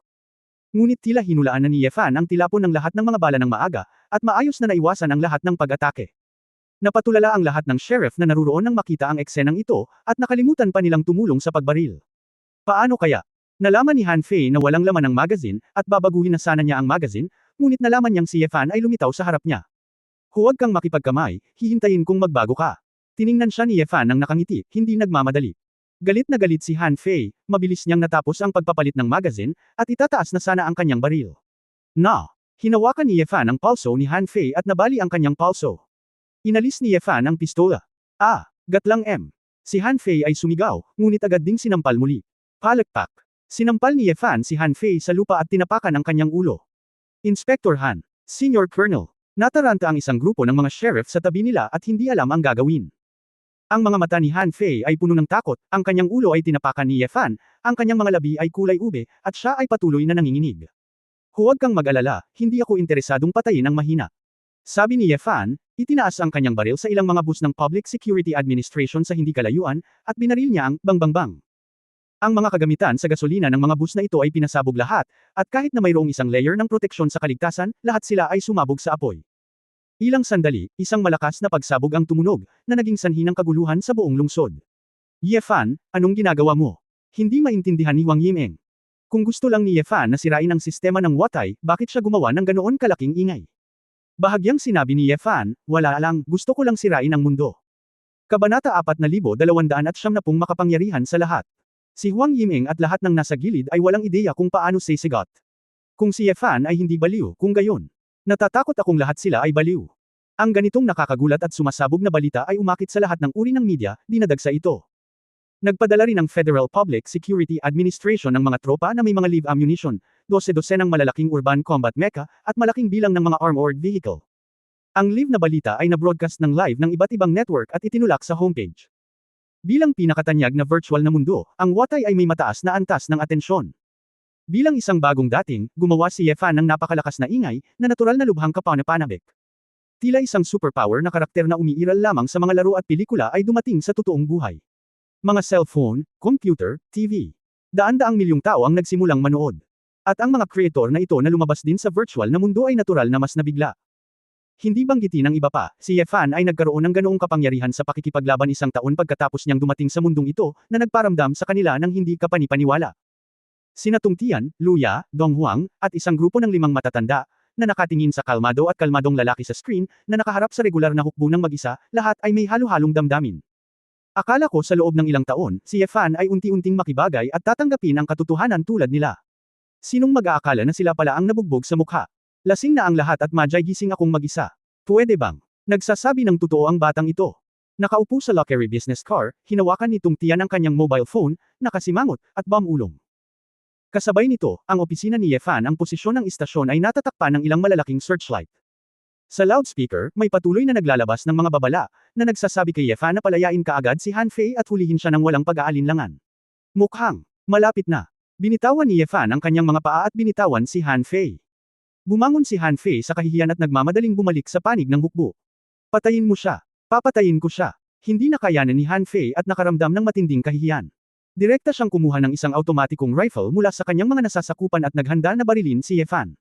Ngunit tila hinulaan na ni Yefan ang tilapon ng lahat ng mga bala ng maaga, at maayos na naiwasan ang lahat ng pag-atake. Napatulala ang lahat ng sheriff na naruroon nang makita ang eksenang ito, at nakalimutan pa nilang tumulong sa pagbaril. Paano kaya? Nalaman ni Han Fei na walang laman ang magazine, at babaguhin na sana niya ang magazine, ngunit nalaman niyang si Yefan ay lumitaw sa harap niya. Huwag kang makipagkamay, hihintayin kong magbago ka. Tiningnan siya ni Yefan nang nakangiti, hindi nagmamadali. Galit na galit si Han Fei, mabilis niyang natapos ang pagpapalit ng magazine, at itataas na sana ang kanyang baril. Hinawakan ni Yefan ang pulso ni Han Fei at nabali ang kanyang pulso. Inalis ni Yefan ang pistola. Gatlang M. Si Han Fei ay sumigaw, ngunit agad ding sinampal muli. Palakpak. Sinampal ni Yefan si Han Fei sa lupa at tinapakan ang kanyang ulo. Inspector Han, Senior Colonel. Nataranta ang isang grupo ng mga sheriff sa tabi nila at hindi alam ang gagawin. Ang mga mata ni Han Fei ay puno ng takot, ang kanyang ulo ay tinapakan ni Yefan, ang kanyang mga labi ay kulay ube, at siya ay patuloy na nanginginig. Huwag kang mag-alala, hindi ako interesadong patayin ang mahina. Sabi ni Yefan, itinaas ang kanyang baril sa ilang mga bus ng Public Security Administration sa hindi kalayuan, at binaril niya ang bang. Ang mga kagamitan sa gasolina ng mga bus na ito ay pinasabog lahat, at kahit na mayroong isang layer ng proteksyon sa kaligtasan, lahat sila ay sumabog sa apoy. Ilang sandali, isang malakas na pagsabog ang tumunog, na naging sanhi ng kaguluhan sa buong lungsod. Yefan, anong ginagawa mo? Hindi maintindihan ni Wang Yimeng. Kung gusto lang ni Yefan na sirain ang sistema ng Watay, bakit siya gumawa ng ganoon kalaking ingay? Bahagyang sinabi ni Yefan, wala lang, gusto ko lang sirain ang mundo. Kabanata 4270 makapangyarihan sa lahat. Si Wang Yimeng at lahat ng nasa gilid ay walang ideya kung paano sisigot. Kung si Yefan ay hindi baliw, kung gayon. Natatakot akong lahat sila ay baliw. Ang ganitong nakakagulat at sumasabog na balita ay umakit sa lahat ng uri ng media, dinadagsa ito. Nagpadala rin ang Federal Public Security Administration ng mga tropa na may mga live ammunition, 12-dosenang malalaking urban combat mecha, at malaking bilang ng mga armored vehicle. Ang live na balita ay na-broadcast ng live ng iba't ibang network at itinulak sa homepage. Bilang pinakatanyag na virtual na mundo, ang Watay ay may mataas na antas ng atensyon. Bilang isang bagong dating, gumawa si Yefan ng napakalakas na ingay, na natural na lubhang kapanapanabik. Tila isang superpower na karakter na umiiral lamang sa mga laro at pelikula ay dumating sa totoong buhay. Mga cellphone, computer, TV. Daan-daang milyong tao ang nagsimulang manood. At ang mga creator na ito na lumabas din sa virtual na mundo ay natural na mas nabigla. Hindi banggitin ng iba pa, si Yefan ay nagkaroon ng ganoong kapangyarihan sa pakikipaglaban 1 taon pagkatapos niyang dumating sa mundong ito, na nagparamdam sa kanila ng hindi kapanipaniwala. Sina Tung Tian, Luya, Dong Huang, at isang grupo ng 5 matatanda, na nakatingin sa kalmado at kalmadong lalaki sa screen, na nakaharap sa regular na hukbo ng mag-isa, lahat ay may halo-halong damdamin. Akala ko sa loob ng ilang taon, si Yefan ay unti-unting makibagay at tatanggapin ang katotohanan tulad nila. Sinong mag-aakala na sila pala ang nabugbog sa mukha? Lasing na ang lahat at madyay gising akong mag-isa. Pwede bang? Nagsasabi ng totoo ang batang ito. Nakaupo sa luxury business car, hinawakan ni Tung Tian ang kanyang mobile phone, nakasimangot, at bumulong. Kasabay nito, ang opisina ni Ye Fan ang posisyon ng istasyon ay natatakpan ng ilang malalaking searchlight. Sa loudspeaker, may patuloy na naglalabas ng mga babala, na nagsasabi kay Ye Fan na palayain kaagad si Han Fei at hulihin siya ng walang pag-aalinlangan. Mukhang, malapit na. Binitawan ni Ye Fan ang kanyang mga paa at binitawan si Han Fei. Bumangon si Han Fei sa kahihiyan at nagmamadaling bumalik sa panig ng hukbo. Patayin mo siya. Papatayin ko siya. Hindi nakayanan ni Han Fei at nakaramdam ng matinding kahihiyan. Direkta siyang kumuha ng isang automatikong rifle mula sa kanyang mga nasasakupan at naghanda na barilin si Ye Fan.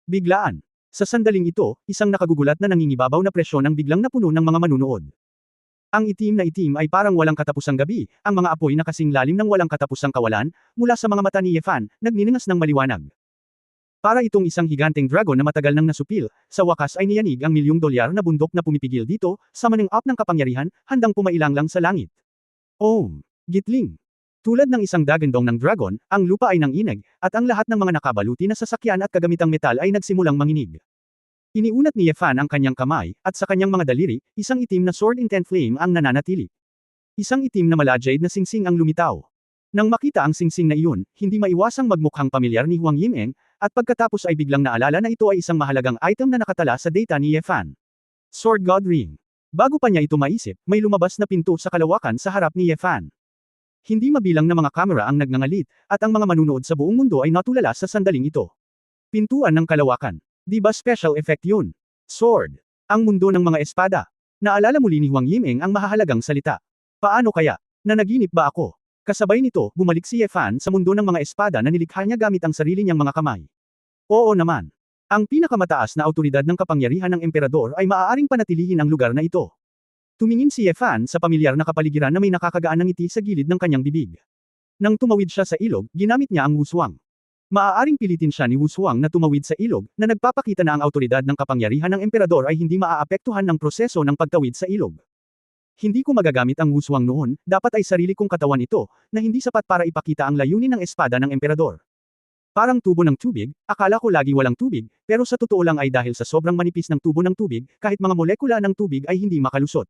Biglaan. Sa sandaling ito, isang nakagugulat na nangingibabaw na presyon ang biglang napuno ng mga manunood. Ang itim na itim ay parang walang katapusang gabi, ang mga apoy na kasing lalim ng walang katapusang kawalan, mula sa mga mata ni Ye Fan, nagniningas ng maliwanag. Para itong isang higanteng dragon na matagal nang nasupil, sa wakas ay niyanig ang $1,000,000 na bundok na pumipigil dito, sa maning up ng kapangyarihan, handang pumailang sa langit. Gitling. Tulad ng isang dagandong ng dragon, ang lupa ay nanginag, at ang lahat ng mga nakabaluti na sasakyan at kagamitang metal ay nagsimulang manginig. Iniunat ni Ye Fan ang kanyang kamay, at sa kanyang mga daliri, isang itim na sword intent flame ang nananatili. Isang itim na malajade na singsing ang lumitaw. Nang makita ang singsing na iyon, hindi maiwasang magmukhang pamilyar ni Huang Yimeng, at pagkatapos ay biglang naalala na ito ay isang mahalagang item na nakatala sa data ni Ye Fan. Sword God Ring. Bago pa niya ito maisip, may lumabas na pinto sa kalawakan sa harap ni Ye Fan. Hindi mabilang na mga kamera ang nagngangalit, at ang mga manunood sa buong mundo ay natulala sa sandaling ito. Pintuan ng kalawakan. Di ba special effect yun? Sword. Ang mundo ng mga espada. Naalala muli ni Huang Yimeng ang mahahalagang salita. Paano kaya? Nanaginip ba ako? Kasabay nito, bumalik si Ye Fan sa mundo ng mga espada na nilikha niya gamit ang sarili niyang mga kamay. Oo naman. Ang pinakamataas na awtoridad ng kapangyarihan ng emperador ay maaaring panatilihin ang lugar na ito. Tumingin si Ye Fan sa pamilyar na kapaligiran na may nakakagaan ng ngiti sa gilid ng kanyang bibig. Nang tumawid siya sa ilog, ginamit niya ang wuswang. Maaaring pilitin siya ni wuswang na tumawid sa ilog, na nagpapakita na ang awtoridad ng kapangyarihan ng emperador ay hindi maaapektuhan ng proseso ng pagtawid sa ilog. Hindi ko magagamit ang wuswang noon, dapat ay sarili kong katawan ito, na hindi sapat para ipakita ang layunin ng espada ng emperador. Parang tubo ng tubig, akala ko lagi walang tubig, pero sa totoo lang ay dahil sa sobrang manipis ng tubo ng tubig, kahit mga molekula ng tubig ay hindi makalusot.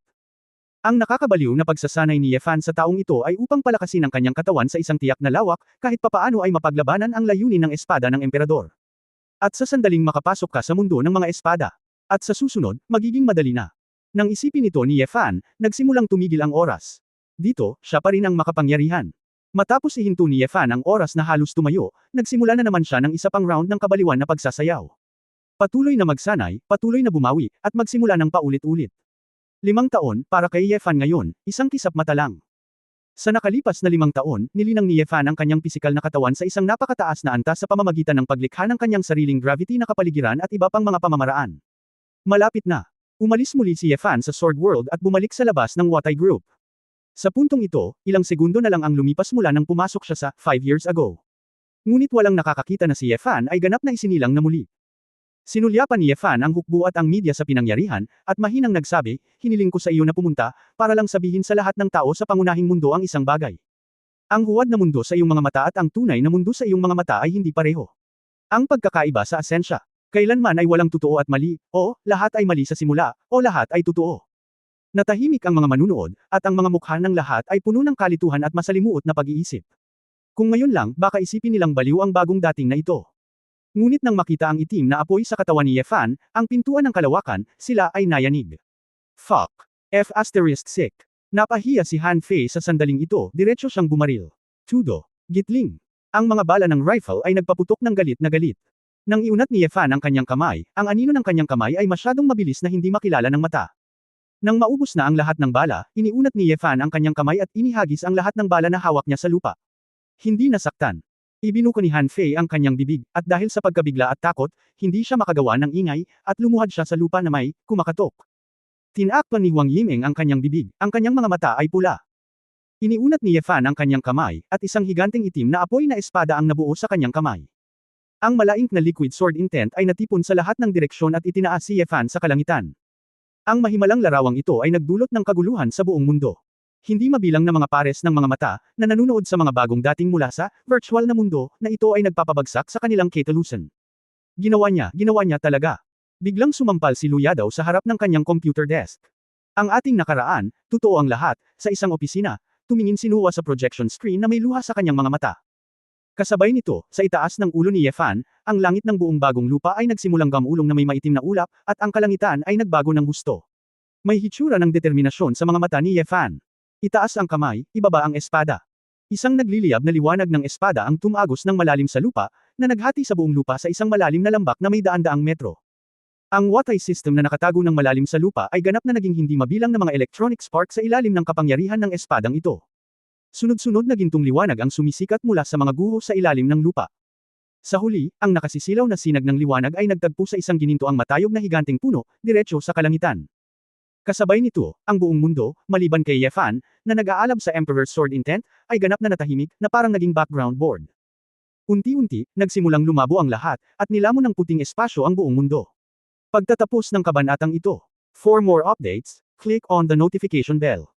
Ang nakakabaliw na pagsasanay ni Ye Fan sa taong ito ay upang palakasin ang kanyang katawan sa isang tiyak na lawak, kahit papaano ay mapaglabanan ang layunin ng espada ng emperador. At sa sandaling makapasok ka sa mundo ng mga espada. At sa susunod, magiging madali na. Nang isipin ito ni Ye Fan, nagsimulang tumigil ang oras. Dito, siya pa rin ang makapangyarihan. Matapos ihinto ni Ye Fan ang oras na halos tumayo, nagsimula na naman siya ng isa pang round ng kabaliwan na pagsasayaw. Patuloy na magsanay, patuloy na bumawi, at magsimula ng paulit-ulit. 5 taon, para kay Ye Fan ngayon, isang kisap mata lang. Sa nakalipas na 5 taon, nilinang ni Ye Fan ang kanyang pisikal na katawan sa isang napakataas na antas sa pamamagitan ng paglikha ng kanyang sariling gravity na kapaligiran at iba pang mga pamamaraan. Malapit na. Umalis muli si Ye Fan sa Sword World at bumalik sa labas ng Watai Group. Sa puntong ito, ilang segundo na lang ang lumipas mula nang pumasok siya sa 5 years ago. Ngunit walang nakakakita na si Ye Fan ay ganap na isinilang na muli. Sinulyapan ni Ye Fan ang hukbo at ang media sa pinangyarihan, at mahinang nagsabi, hiniling ko sa iyo na pumunta, para lang sabihin sa lahat ng tao sa pangunahing mundo ang isang bagay. Ang huwad na mundo sa iyong mga mata at ang tunay na mundo sa iyong mga mata ay hindi pareho. Ang pagkakaiba sa asensya. Kailanman ay walang totoo at mali, o lahat ay mali sa simula, o lahat ay totoo. Natahimik ang mga manunood, at ang mga mukha ng lahat ay puno ng kalituhan at masalimuot na pag-iisip. Kung ngayon lang, baka isipin nilang baliw ang bagong dating na ito. Ngunit nang makita ang itim na apoy sa katawan ni Ye Fan, ang pintuan ng kalawakan, sila ay nayanig. Fuck. F***sick. Napahiya si Han Fei sa sandaling ito, diretsyo siyang bumaril. Tudo. Gitling. Ang mga bala ng rifle ay nagpaputok ng galit na galit. Nang iunat ni Ye Fan ang kanyang kamay, ang anino ng kanyang kamay ay masyadong mabilis na hindi makilala ng mata. Nang maubos na ang lahat ng bala, iniunat ni Ye Fan ang kanyang kamay at inihagis ang lahat ng bala na hawak niya sa lupa. Hindi nasaktan. Ibinuko ni Han Fei ang kanyang bibig, at dahil sa pagkabigla at takot, hindi siya makagawa ng ingay, at lumuhad siya sa lupa na may kumakatok. Tinakpan ni Huang Yimeng ang kanyang bibig, ang kanyang mga mata ay pula. Iniunat ni Ye Fan ang kanyang kamay, at isang higanteng itim na apoy na espada ang nabuo sa kanyang kamay. Ang malaink na liquid sword intent ay natipon sa lahat ng direksyon at itinaas si Ye Fan sa kalangitan. Ang mahimalang larawang ito ay nagdulot ng kaguluhan sa buong mundo. Hindi mabilang na mga pares ng mga mata, na nanunood sa mga bagong dating mula sa virtual na mundo, na ito ay nagpapabagsak sa kanilang katalusan. Ginawa niya talaga. Biglang sumampal si Lu Yadao sa harap ng kanyang computer desk. Ang ating nakaraan, totoo ang lahat, sa isang opisina, tumingin si Nuwa sa projection screen na may luha sa kanyang mga mata. Kasabay nito, sa itaas ng ulo ni Yefan, ang langit ng buong bagong lupa ay nagsimulang gamulong na may maitim na ulap, at ang kalangitan ay nagbago ng husto. May hitsura ng determinasyon sa mga mata ni Yefan. Itaas ang kamay, ibaba ang espada. Isang nagliliyab na liwanag ng espada ang tumagos ng malalim sa lupa, na naghati sa buong lupa sa isang malalim na lambak na may daan-daang metro. Ang Watai system na nakatago ng malalim sa lupa ay ganap na naging hindi mabilang na mga electronic spark sa ilalim ng kapangyarihan ng espadang ito. Sunod-sunod na gintong liwanag ang sumisikat mula sa mga guho sa ilalim ng lupa. Sa huli, ang nakasisilaw na sinag ng liwanag ay nagtagpo sa isang ginintoang matayog na higanteng puno, diretso sa kalangitan. Kasabay nito, ang buong mundo, maliban kay Yefan, na nag-aalab sa Emperor's Sword Intent, ay ganap na natahimik, na parang naging background board. Unti-unti, nagsimulang lumabo ang lahat, at nilamon ng puting espasyo ang buong mundo. Pagtatapos ng kabanatang ito. For more updates, click on the notification bell.